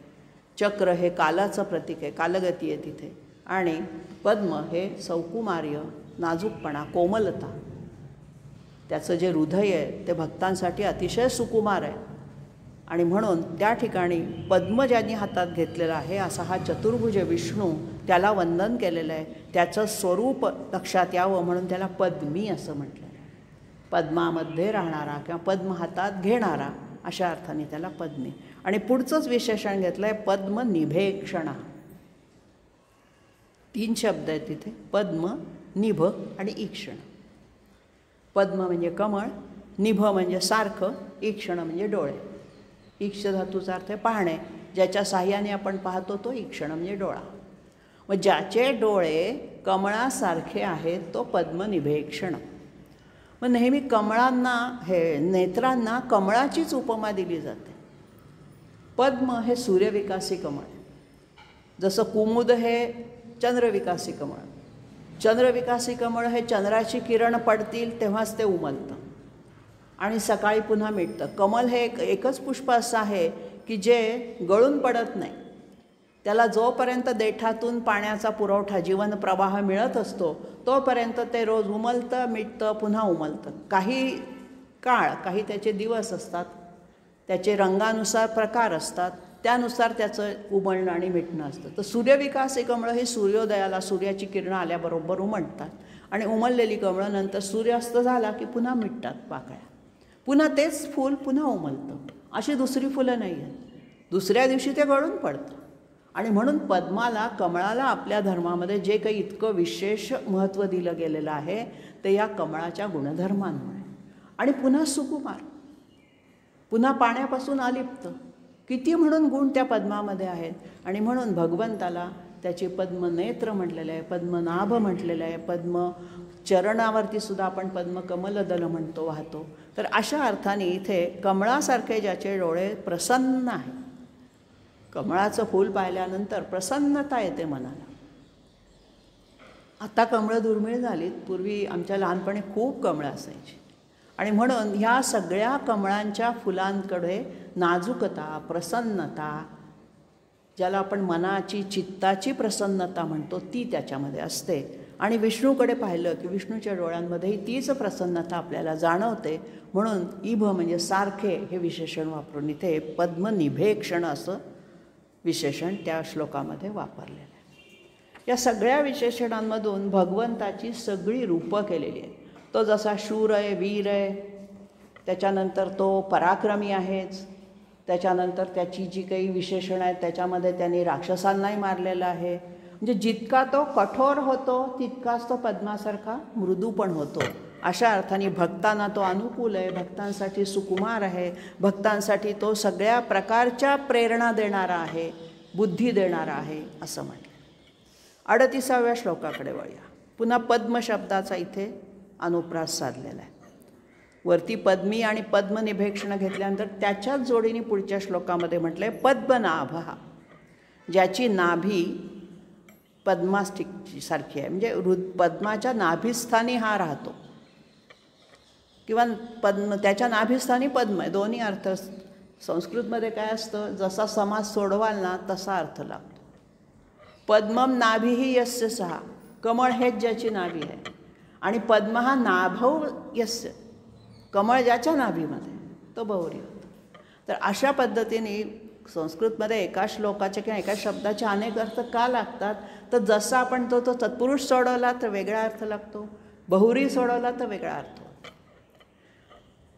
चक्र हे कालाचं प्रतीक आहे, कालगती आहे तिथे, आणि पद्म हे सौकुमार्य, नाजूकपणा, कोमलता. त्याचं जे हृदय आहे ते भक्तांसाठी अतिशय सुकुमार आहे. आणि म्हणून त्या ठिकाणी पद्म ज्यांनी हातात घेतलेला आहे असा हा चतुर्भुज विष्णू, त्याला वंदन केलेलं आहे. त्याचं स्वरूप लक्षात यावं म्हणून त्याला पद्मी असं म्हटलं आहे. पद्मामध्ये राहणारा किंवा पद्म हातात घेणारा अशा अर्थाने त्याला पद्मी. आणि पुढचंच विशेषण घेतलं आहे पद्म निभेक्षणा. 3 शब्द आहेत तिथे, पद्म, निभ आणि ईक्षण. पद्म म्हणजे कमळ, निभ म्हणजे सारखं, ईक्षण म्हणजे डोळे. ईक्ष धातूचा अर्थ आहे पाहणे, ज्याच्या साह्याने आपण पाहतो तो ईक्षण म्हणजे डोळा. मग ज्याचे डोळे कमळासारखे आहेत तो पद्मनिभेक्षण. मग नेहमी कमळांना नेत्रांना कमळाचीच उपमा दिली जाते. पद्म हे सूर्यविकासी कमळ, जसं कुमुद हे चंद्रविकासी कमळ. चंद्रविकासी कमळ हे चंद्राची किरण पडतील तेव्हाच ते उमलतं आणि सकाळी पुन्हा मिटतं. कमल हे एकच पुष्प असं आहे की जे गळून पडत नाही. त्याला जोपर्यंत देठातून पाण्याचा पुरवठा, जीवन प्रवाह मिळत असतो तोपर्यंत ते रोज उमलतं, मिटतं, पुन्हा उमलतं. काही काळ, काही त्याचे दिवस असतात, त्याचे रंगानुसार प्रकार असतात, त्यानुसार त्याचं उमलणं आणि मिटणं असतं. तर सूर्यविकासी कमळं ही सूर्योदयाला सूर्याची किरणं आल्याबरोबर उमलतात आणि उमललेली कमळं नंतर सूर्यास्त झाला की पुन्हा मिटतात पाकळ्या, पुन्हा तेच फूल पुन्हा उमलतं. अशी दुसरी फुलं नाही आहेत. दुसऱ्या दिवशी ते गळून पडतं. आणि म्हणून पद्माला, कमळाला आपल्या धर्मामध्ये जे काही इतकं विशेष महत्त्व दिलं गेलेलं आहे ते या कमळाच्या गुणधर्मांमुळे. आणि पुन्हा सुकुमार, पुन्हा पाण्यापासून अलिप्त, किती म्हणून गुण त्या पद्मामध्ये आहेत. आणि म्हणून भगवंताला त्याचे पद्मनेत्र म्हटलेलं आहे, पद्मनाभ म्हटलेलं आहे, पद्म चरणावरती सुद्धा आपण पद्मकमलदल म्हणतो, वाहतो. तर अशा अर्थाने इथे कमळासारखे ज्याचे डोळे प्रसन्न आहे, कमळाचं फूल पाहिल्यानंतर प्रसन्नता येते मनाला. आता कमळं दुर्मिळ झालीत, पूर्वी आमच्या लहानपणी खूप कमळं असायची. आणि म्हणून ह्या सगळ्या कमळांच्या फुलांकडे नाजूकता, प्रसन्नता, ज्याला आपण मनाची, चित्ताची प्रसन्नता म्हणतो, ती त्याच्यामध्ये असते. आणि विष्णूकडे पाहिलं की विष्णूच्या डोळ्यांमध्येही तीच प्रसन्नता आपल्याला जाणवते. म्हणून इभ म्हणजे सारखे हे विशेषण वापरून इथे पद्मनिभेक्षण असं विशेषण त्या श्लोकामध्ये वापरलेलं आहे. या सगळ्या विशेषणांमधून भगवंताची सगळी रूपं केलेली आहेत. तो जसा शूर आहे, वीर आहे, त्याच्यानंतर तो पराक्रमी आहेच, त्याच्यानंतर त्याची जी काही विशेषणं आहेत त्याच्यामध्ये त्यांनी राक्षसांनाही मारलेलं आहे. म्हणजे जितका तो कठोर होतो तितकाच तो पद्मासारखा मृदू पण होतो. अशा अर्थाने भक्तांना तो अनुकूल आहे, भक्तांसाठी सुकुमार आहे, भक्तांसाठी तो सगळ्या प्रकारच्या प्रेरणा देणारा आहे, बुद्धी देणारा आहे असं म्हटलं. 38व्या श्लोकाकडे वळूया. पुन्हा पद्म शब्दाचा इथे अनुप्रास साधलेला आहे. वरती पद्मी आणि पद्मनिभेक्षण घेतल्यानंतर त्याच्याच जोडीने पुढच्या श्लोकामध्ये म्हटलं आहे पद्मनाभ, ज्याची नाभी पद्मास्टिकची सारखी आहे. म्हणजे पद्माच्या नाभीस्थानी हा राहतो किंवा पद्म, त्याच्या नाभीस्थानी पद्म आहे. दोन्ही अर्थ संस्कृतमध्ये काय असतं, जसा समास सोडवाल ना तसा अर्थ लागतो. पद्मम नाभीही यस्य सहा, कमळ हेच ज्याची नाभी आहे, आणि पद्म हा नाभव यस्य, कमळ ज्याच्या नाभीमध्ये, तो बहुरी होतो. तर अशा पद्धतीने संस्कृतमध्ये एका श्लोकाचे किंवा एका शब्दाचे अनेक अर्थ का लागतात, तर जसं आपण तो तत्पुरुष सोडवला तर वेगळा अर्थ लागतो, बहुरी सोडवला तर वेगळा अर्थ होतो.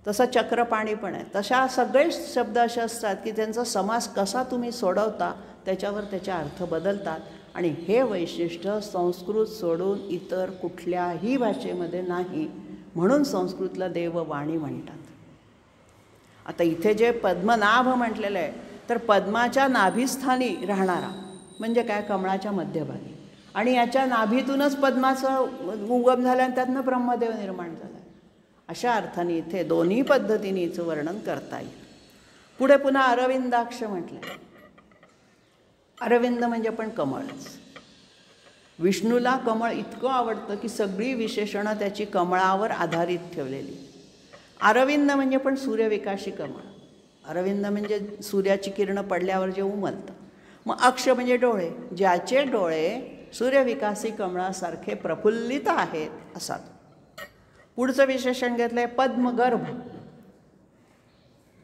तसं चक्रपाणी पण आहे. तशा सगळे शब्द असे असतात की त्यांचा समास कसा तुम्ही सोडवता त्याच्यावर त्याचे अर्थ बदलतात. आणि हे वैशिष्ट्य संस्कृत सोडून इतर कुठल्याही भाषेमध्ये नाही. म्हणून संस्कृतला देववाणी म्हणतात. आता इथे जे पद्मनाभ म्हटलेलं आहे तर पद्माच्या नाभीस्थानी राहणारा म्हणजे काय, कमळाच्या मध्यभागी, आणि याच्या नाभीतूनच पद्माचा उगम झाला आणि त्यातनं ब्रह्मदेव निर्माण झाला. अशा अर्थाने इथे दोन्ही पद्धतीने हिचं वर्णन करता येईल. पुढे पुन्हा अरविंदाक्ष म्हटलं आहे. अरविंद म्हणजे पण कमळच. विष्णूला कमळ इतकं आवडतं की सगळी विशेषणं त्याची कमळावर आधारित ठेवलेली. अरविंद म्हणजे पण सूर्यविकाशी कमळ. अरविंद म्हणजे सूर्याची किरणं पडल्यावर जे उमलतं. मग अक्ष म्हणजे डोळे, ज्याचे डोळे सूर्यविकासी कमळासारखे प्रफुल्लित आहेत असा. पुढचं विशेषण घेतलं आहे पद्मगर्भ.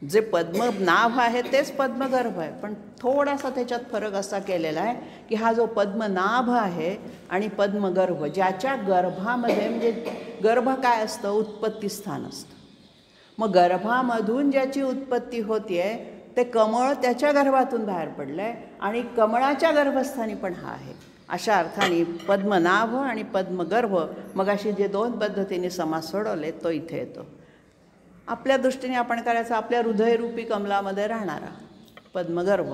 जे पद्मनाभ आहे तेच पद्मगर्भ आहे, पण थोडासा त्याच्यात फरक असा केलेला आहे की हा जो पद्मनाभ आहे आणि पद्मगर्भ, ज्याच्या गर्भामध्ये, म्हणजे गर्भ काय असतं, उत्पत्ती स्थान असतं. मग गर्भामधून ज्याची उत्पत्ती होती आहे ते कमळ त्याच्या गर्भातून बाहेर पडलं आहे आणि कमळाच्या गर्भस्थानी पण हा आहे. अशा अर्थाने पद्मनाभ आणि पद्मगर्भ मगाशी जे 2 पद्धतीने समास सोडवले तो इथे येतो. आपल्या दृष्टीने आपण करायचं आपल्या हृदयरूपी कमलामध्ये राहणारा पद्मगर्भ.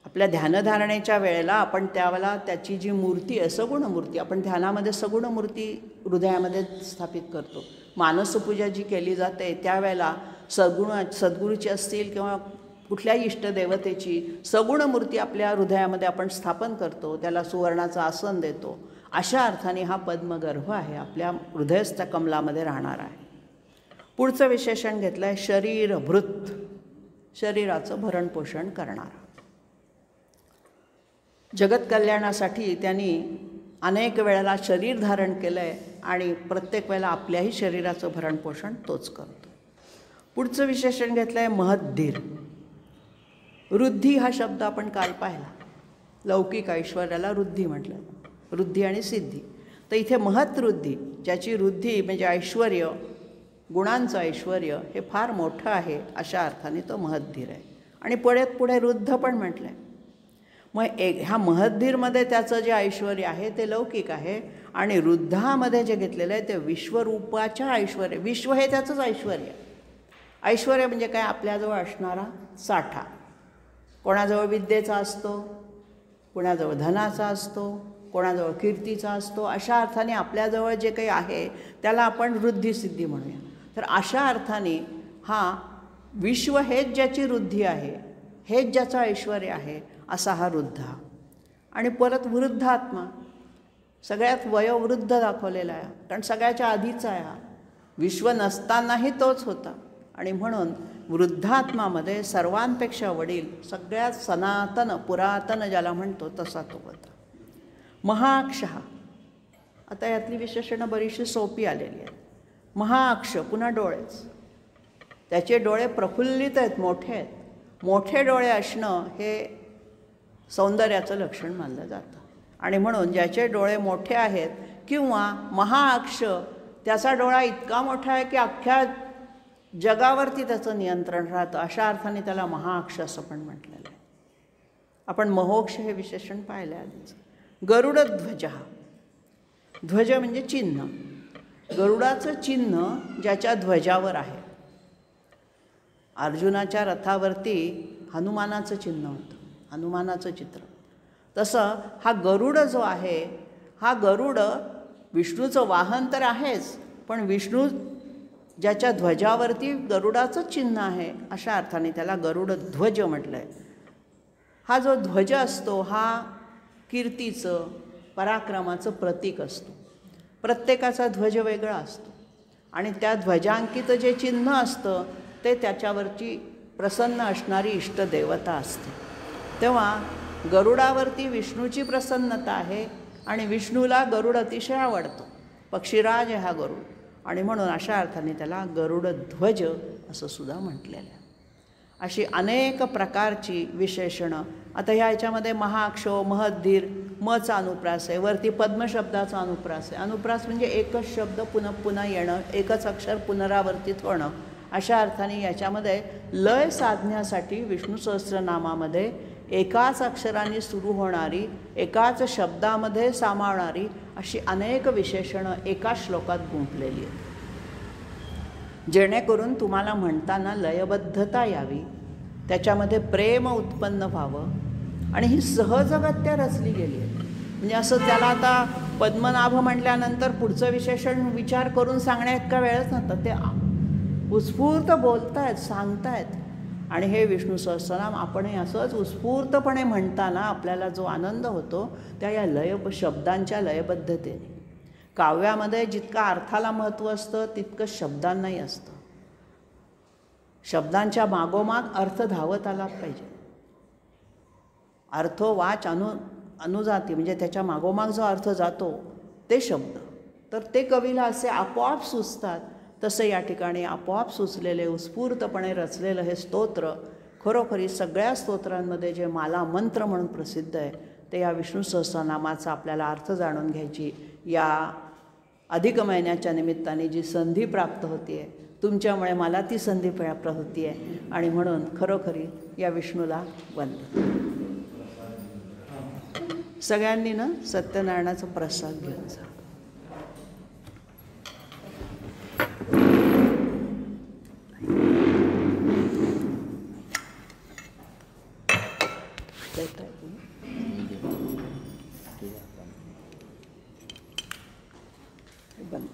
आपल्या ध्यानधारणेच्या वेळेला आपण त्यावेळेला त्याची जी मूर्ती आहे सगुण मूर्ती, आपण ध्यानामध्ये सगुण मूर्ती हृदयामध्ये स्थापित करतो. मानसपूजा जी केली जाते त्यावेळेला सद्गुरूची असतील किंवा कुठल्याही इष्टदेवतेची सगुण मूर्ती आपल्या हृदयामध्ये आपण स्थापन करतो, त्याला सुवर्णाचं आसन देतो. अशा अर्थाने हा पद्मगर्भ आहे, आपल्या हृदयस्थ कमलामध्ये राहणार आहे. पुढचं विशेषण घेतलं आहे शरीरभृत, शरीराचं भरणपोषण करणारा. जगत कल्याणासाठी त्यांनी अनेक वेळेला शरीर धारण केलं आहे आणि प्रत्येक वेळेला आपल्याही शरीराचं भरणपोषण तोच करतो. पुढचं विशेषण घेतलं आहे महद्धीर. वृद्धी हा शब्द आपण काल पाहिला. लौकिक ऐश्वर्याला वृद्धी म्हटलं, वृद्धी आणि सिद्धी. तर इथे महत्वृद्धी, ज्याची वृद्धी म्हणजे ऐश्वर, गुणांचं ऐश्वर हे फार मोठं आहे, अशा अर्थाने तो महद्धीर आहे. आणि पुढे वृद्ध पण म्हटलं आहे. मग ह्या महद्धीरमध्ये त्याचं जे ऐश्वर आहे ते लौकिक आहे आणि वृद्धामध्ये जे घेतलेलं आहे ते विश्वरूपाच्या ऐश्वर. विश्व हे त्याचंच ऐश्वर. ऐश्वर म्हणजे काय? आपल्याजवळ असणारा साठा. कोणाजवळ विद्येचा असतो, कोणाजवळ धनाचा असतो, कोणाजवळ कीर्तीचा असतो. अशा अर्थाने आपल्याजवळ जे काही आहे त्याला आपण वृद्धिसिद्धी म्हणूया. तर अशा अर्थाने हा विश्व हेच ज्याची वृद्धी आहे, हेच ज्याचं ऐश्वर आहे, असा हा वृद्ध. आणि परत वृद्धात्मा, सगळ्यात वयोवृद्ध दाखवलेला आहे, कारण सगळ्याच्या आधीचा आहे. हा विश्व नसतानाही तोच होता आणि म्हणून वृद्धात्मामध्ये सर्वांपेक्षा वडील, सगळ्यात सनातन पुरातन ज्याला म्हणतो तसा तो होता. महाअक्ष. आता यातली विशेषणं बरीचशी सोपी आलेली आहेत. महाअक्ष पुन्हा डोळेच, त्याचे डोळे प्रफुल्लित आहेत, मोठे आहेत. मोठे डोळे असणं हे सौंदर्याचं लक्षण मानलं जातं आणि म्हणून ज्याचे डोळे मोठे आहेत किंवा महाअक्ष, त्याचा डोळा इतका मोठा आहे की अख्ख्या जगावरती त्याचं नियंत्रण राहतं, अशा अर्थाने त्याला महाअक्ष असं पण म्हटलेलं आहे. आपण महोक्ष हे विशेषण पाहिलं आधीच. गरुडध्वज. ध्वज म्हणजे चिन्ह. गरुडाचं चिन्ह ज्याच्या ध्वजावर आहे. अर्जुनाच्या रथावरती हनुमानाचं चिन्ह होतं, हनुमानाचं चित्र. तसं हा गरुड जो आहे, हा गरुड विष्णूचं वाहन तर आहेच, पण विष्णू ज्याच्या ध्वजावरती गरुडाचं चिन्ह आहे अशा अर्थाने त्याला गरुडध्वज म्हटलं आहे. हा जो ध्वज असतो हा कीर्तीचं, पराक्रमाचं प्रतीक असतो. प्रत्येकाचा ध्वज वेगळा असतो आणि त्या ध्वजांकित जे चिन्ह असतं ते त्याच्यावरची प्रसन्न असणारी इष्टदेवता असते. तेव्हा गरुडावरती विष्णूची प्रसन्नता आहे आणि विष्णूला गरुड अतिशय आवडतो. पक्षीराज हा गरुड आणि म्हणून अशा अर्थाने त्याला गरुडध्वज असं सुद्धा म्हटलेलं आहे. अशी अनेक प्रकारची विशेषणं. आता ह्याच्यामध्ये महाअक्षो, महद्धीर, मचा अनुप्रास आहे, वरती पद्मशब्दाचा अनुप्रास आहे. अनुप्रास म्हणजे एकच शब्द पुन्हा पुन्हा येणं, एकच अक्षर पुनरावर्तित होणं. अशा अर्थाने याच्यामध्ये लय साधण्यासाठी विष्णू सहस्रनामामध्ये एकाच अक्षराने सुरू होणारी, एकाच शब्दामध्ये सामावणारी अशी अनेक विशेषणं एका श्लोकात गुंफलेली आहेत, जेणेकरून तुम्हाला म्हणताना लयबद्धता यावी, त्याच्यामध्ये प्रेम उत्पन्न व्हावं आणि ही सहजगत्या रचली गेली आहे. म्हणजे असं त्याला आता पद्मनाभ म्हटल्यानंतर पुढचं विशेषण विचार करून सांगण्या इतका वेळच नव्हता. ते उत्स्फूर्त बोलतायत, सांगतायत. आणि हे विष्णू सहस्रनाम आपणही असंच उत्स्फूर्तपणे म्हणताना आपल्याला जो आनंद होतो त्या या शब्दांच्या लयबद्धतेने. काव्यामध्ये जितका अर्थाला महत्त्व असतं तितकं शब्दांनाही असतं. शब्दांच्या मागोमाग अर्थ धावत आला पाहिजे. अर्थो वाच अनुजाती म्हणजे त्याच्या मागोमाग जो अर्थ जातो ते शब्द, तर ते कवीला असे आपोआप सुचतात. तसं या ठिकाणी आपोआप सुचलेले, उत्स्फूर्तपणे रचलेलं हे स्तोत्र खरोखरी सगळ्या स्तोत्रांमध्ये जे माला मंत्र म्हणून प्रसिद्ध आहे ते या विष्णू सहस्रनामाचा आपल्याला अर्थ जाणून घ्यायची या अधिक महिन्याच्या निमित्ताने जी संधी प्राप्त होती आहे, तुमच्यामुळे मला ती संधी प्राप्त होती आहे आणि म्हणून खरोखरी या विष्णूला वंदन. सगळ्यांनी ना सत्यनारायणाचा प्रसाद घेऊन जा. बंद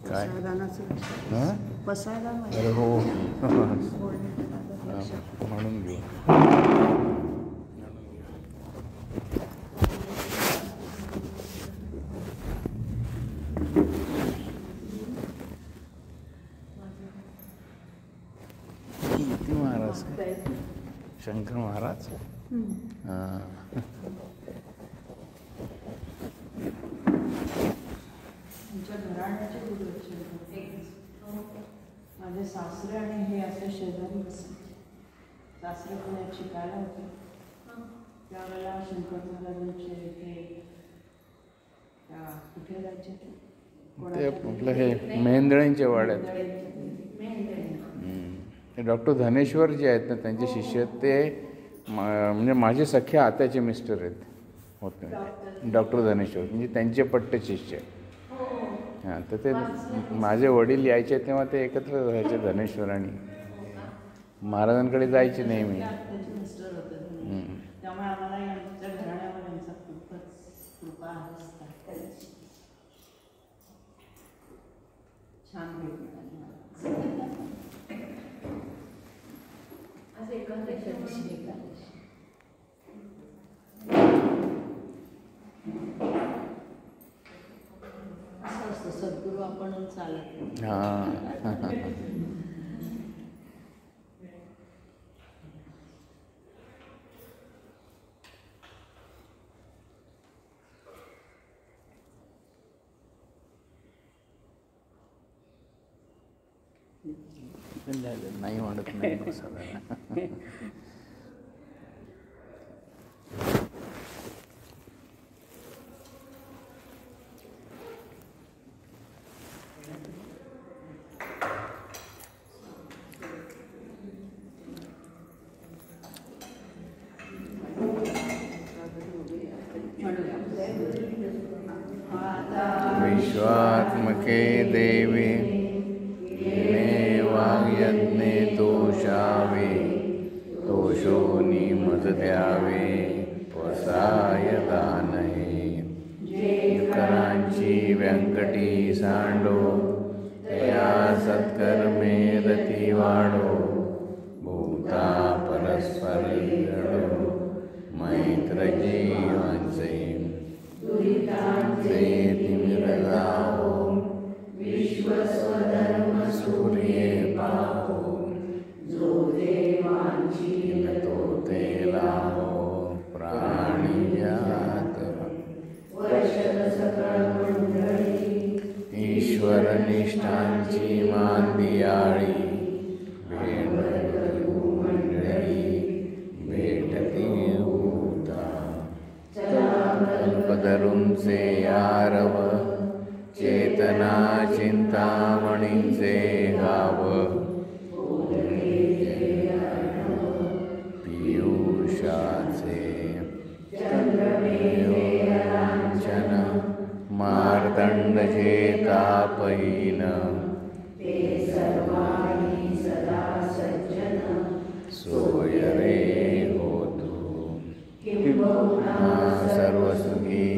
करायचं. काय पसायला अरे हो म्हणून घेऊ. किती महाराज काय? शंकर महाराज. हां घराण्याचे माझे सासरे आणि हे असे शेजारी बसायचे. सासरे पुण्यात शिकायला होते त्यावेळेला शंकर महाराजांचे हे कुठे जायचे ते आपलं हे मेहेंदळ्यांच्या वाड्यात ते डॉक्टर धनेश्वर जे आहेत ना त्यांचे शिष्य आहेत ते म्हणजे माझे सख्या आत्याचे मिस्टर आहेत होते डॉक्टर धनेश्वर म्हणजे त्यांचे पट्टे शिष्य आहेत. हां तर ते माझे वडील यायचे तेव्हा ते एकत्र राहायचे धनेश्वर आणि महाराजांकडे जायचे नेहमी. त्यामुळे आम्हाला यांच्या घराण्यावर यांचा खूपच कृपा आहे. छान भेट मिळाली. आज एकादशी असं असतं सद्गुरू आपण चालत. हां नाही वाढत नाही साधारण. विश्वात्मके देवी वाग्यज्ञे दोषावे दोषोनी मज द्यावे वसाय दानहे करांची व्यंकटी सांडो तया सत्कर्मे रती वाढो भूता परस्पर जडो मैत्र जीवांचे तिमिरगावो विश्वस्वधर्म सूर्ये पाहो जो देवांची तो ते लाहो प्राणी जात वर्षद सकळ मंडळी ईश्वर निष्ठांची मांदियाळी भेट मंडळी भेटती होता कल्पधरूंचे आरव चेतना चिंतामणींचे गाव पियुषाचे लांछन मार्तंड जे तापहीन सोय रे होतो सर्वसुखी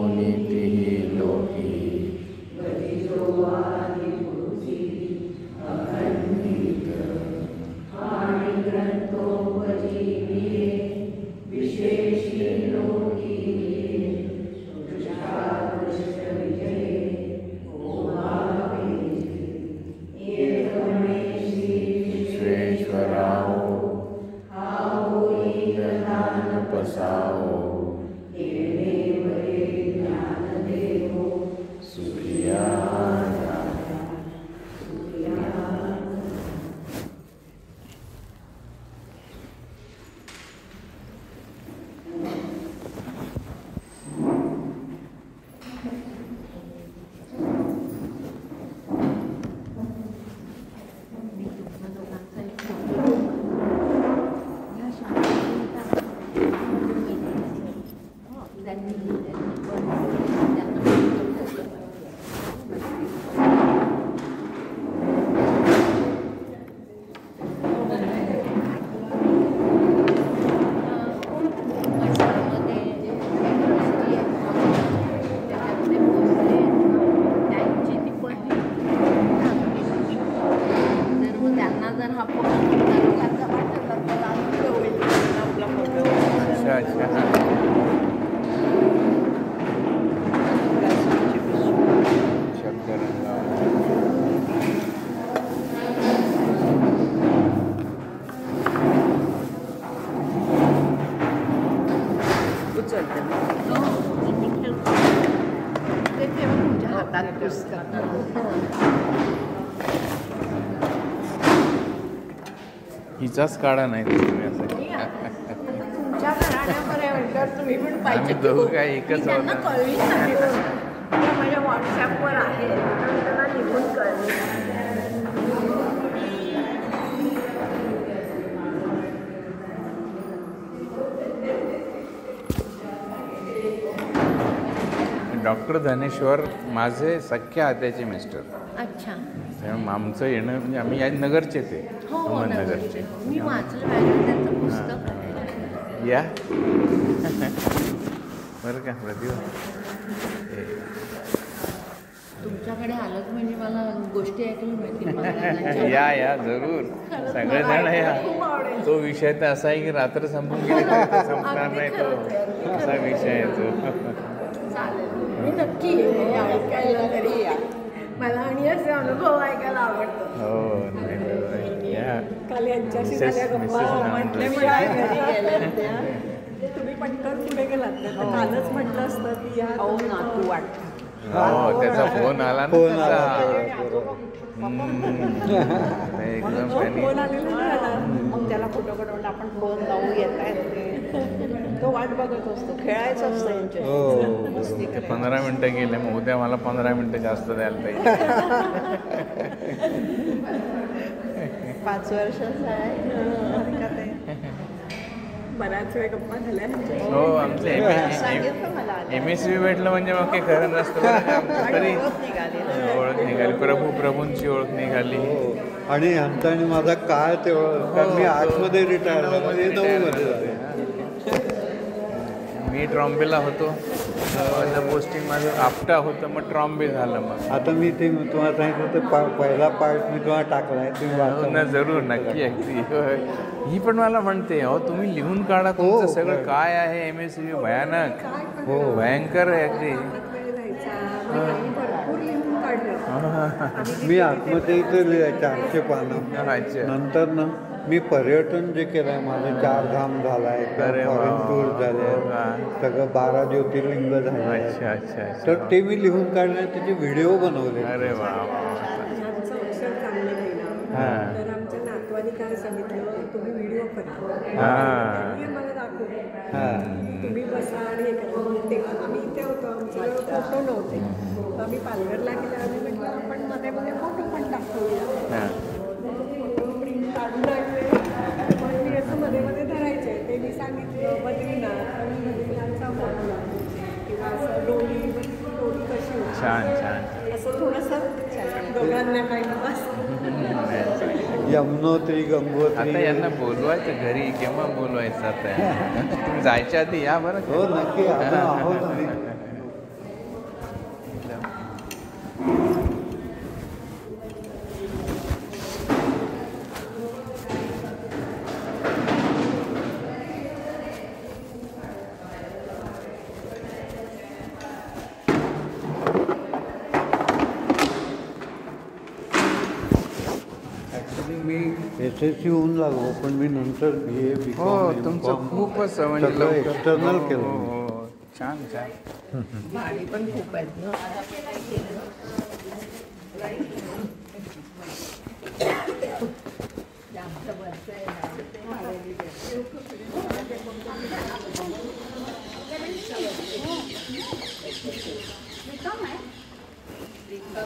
नीती लोकी तेव्हा तुमच्या हातात पुस्तक. हिचाच काढा नाही तुम्ही असं. तुमच्या घराण्यामध्ये म्हणतात तुम्ही पण पाहिजे. आम्ही दोघं काय एकच त्यांना आहोत. कळली नाही. त्या माझ्या व्हॉट्सॲपवर आहे, त्यांना लिहून कळली. डॉक्टर धनेश्वर माझे सख्या आत्याचे मिस्टर. अच्छा. त्यामुळे आमचं येणं म्हणजे आम्ही या नगरचेच आहे. हो, अहमदनगरचे. मी वाचलं पाहिजे त्यांचं पुस्तक आहे. या बरं का प्रतिभा. तुमच्याकडे आलंच म्हणजे मला गोष्टी ऐकून मिळतील. या जरूर सगळेजण या. तो विषय तर असा आहे की रात्र संपून गेली तरी संपणार नाही. तो असा विषय आहे तो. चालेल, मी नक्की ऐकायला तरी या. मला आणि असे अनुभव ऐकायला आवडतं. हो नाही या. काल यांच्याशी झाल्या गप्पा म्हटले घरी गेल्या त्या तुम्ही पटकन पुढे गेलात ना, तर कालच म्हटलं असतं की या नातू वाटतं. हो त्याचा फोन आला ना त्याचा. एकदम त्यांनी फोन आलेला नाही आला. मग त्याला फोटो कडवला आपण फोन लावू येत आहेत. तो वाट बघत असतो, खेळायचं असतं यांच्याशी, मस्ती ते करायची. 15 मिनटं गेले. मग उद्या मला 15 मिनटं जास्त द्यायला पाहिजे. 5 वर्षाचा आहे. बऱ्याच वेळ गप्पा झाल्या यांच्याशी. हो आमचं सांगितलं मला आधी. MSV भेटलं म्हणजे मग काही खरं नसतं बरं का आमचं. तरी ओळख निघाली ना. ओळख निघाली. प्रभूंची ओळख निघाली. आणि आमचा आणि माझा काळ तेवढं, कारण मी 8मध्ये रिटायर झालो, ते 9मध्ये झाले. मी ट्रॉम्बेला होतो. पोस्टिंग माझं आपटा होतं, मग ट्रॉम्बे झालं. मग आता मी ते तुम्हाला सांगितलं तर पहिला पार्ट मी तुम्हाला टाकलाय, तुम्ही हो वाचा. ना जरूर नक्की अगदी. ही पण मला म्हणते अहो तुम्ही लिहून काढा तुमचं सगळं काय आहे. MSV भयानक हो भयंकर आहे अगदी. वेळ जायचा. मग आम्ही भरपूर लिहून काढलं. मी आत्मचरित्र लिहिलं 400 पानं. अच्छा. नंतर ना मी पर्यटन जे केलं आहे माझं, 4 धाम झालाय, अरे वा, फॉरेन टूर झाले, हो का? सगळं 12 ज्योतिर्लिंग झाले. अच्छा अच्छा अच्छा. तर ते मी लिहून काढले, त्याचे व्हिडिओ बनवले. अरे वा वा. आमचं अक्षर चांगलं राहिलं. हां. तर आमच्या नातवानी काय सांगितलं, तुम्ही व्हिडिओ करा. हां. त्यांनी मला दाखवलं. हां. तुम्ही बसा आणि हे करा. मग ते आम्ही इथे होतो, आमच्याकडे फोटो नव्हते. तर आम्ही पालघरला गेलो आणि म्हटलं आपण मध्ये मध्ये फोटो पण टाकूया. हां. फोटो प्रिंट काढून आणले. मग मी असं मध्ये मध्ये धरायचे. ते मी सांगितलं बद्रीनाथ आणि बद्रीनाथचा फोटो किंवा असं डोली कशी होती. छान छान. असं थोडंसं दोघांना टाइमपास. यमुनोत्री, गंगोत्री. आता यांना बोलवायचं घरी केव्हा बोलवायचं आता. तुम्ही जायच्या आधी या बरं का? हो नक्की, आपण आहोत आम्ही. मी SSC होऊन लागलो, पण मी नंतर BA हो तुमचं खूपच म्हणजे सगळं लवकर. external हो, केलं. हो, हो. छान छान. भाडी पण खूप आहेत ना.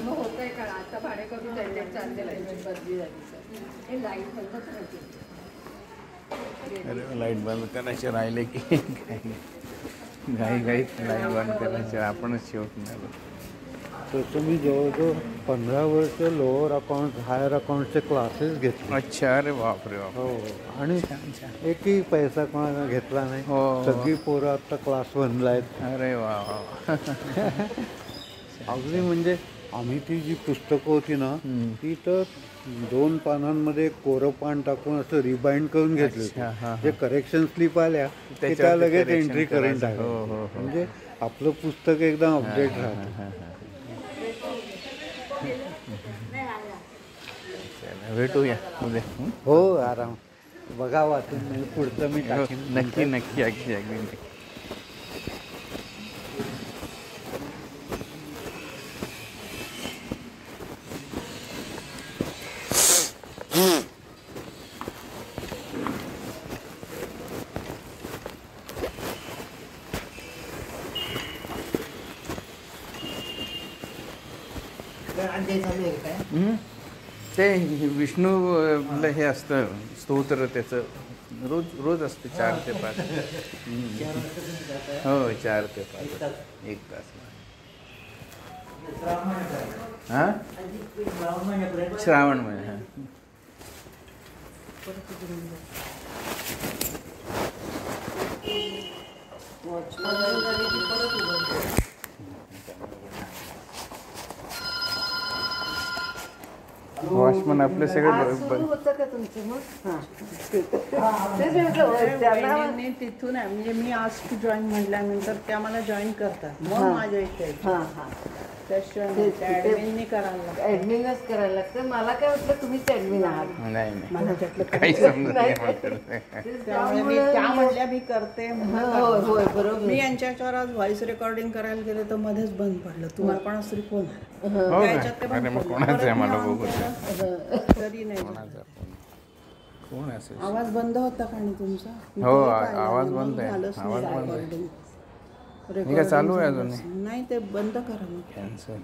मग होतंय का आता भाडे करून जायचे चालले बदली झाली सर. हे लाईट बंदच राहते. अरे लाईट बंद करायचे राहिले की घाई लाईट बंद करायचे आपणच शेवट नाही. तसं मी जवळजवळ 15 वर्ष लोअर अकाउंट, हायर अकाउंटचे क्लासेस घेतले. अच्छा. अरे बापरे बाप. हो. आणि एकही पैसा कोणाला घेतला नाही. हो. सगळी पोरं आता क्लास 1ला आहेत. अरे वा वा. अगदी म्हणजे आम्ही ती जी पुस्तकं होती ना, ती तर 2 पानांमध्ये कोरं पान टाकून असं रिबाइंड करून घेतलं अच्छा, हां, होतं. जे करेक्शन स्लिप आल्या की त्या त्याच्यावरती लगेच correction एंट्री करून करायचं. हो, हो, टाकायचं. हो. म्हणजे आपलं पुस्तक एकदम अपडेट राहतं. भेटूया उद्या. हो आराम. बघा वाचून, म्हणजे पुढचं मी टाकीन. नक्की नक्की अगदी अगदी. ते विष्णू हे असतं स्तोत्र त्याचं रोज रोज असते 4 ते 5. हो 4 ते 5 1 तास. हां श्रावण महिना. हां वॉचमन आपले सगळे होतं का तुमचं मग? वहिनींनी तिथून आहे म्हणजे मी आज टू जॉईन म्हटल्यानंतर त्या मला जॉईन करतात मग माझ्या इथे त्याशिवाय ॲडमिननी करायला लागतं. ऍडमिनच करायला लागतं. मला काय वाटलं तुम्हीच ऍडमिन आहात. नाही नाही मला त्यातलं काही समजत नाही म्हटलं. त्यामुळे मी त्या म्हणल्या मी करते होय होय बरोबर. मी यांच्यावर आज व्हॉइस रेकॉर्डिंग करायला गेले तर मध्येच बंद पडलं. तुम्हाला कोणाच तरी फोन आला हो त्याच्यात ते का? अरे बंद मग पडलं. कोणाचं आहे मला परत बघू मग तरी नाही कोणाचा फोन कोण असेल? आवाज बंद होता का नाही तुमचा? हो, ते काय आवाज झालं? बंद आहे. झालंच नाही आवाज बंद आहे. recording. हे काय चालू आहे Recording अजून? नाही ते बंद करा मग. कॅन्सल.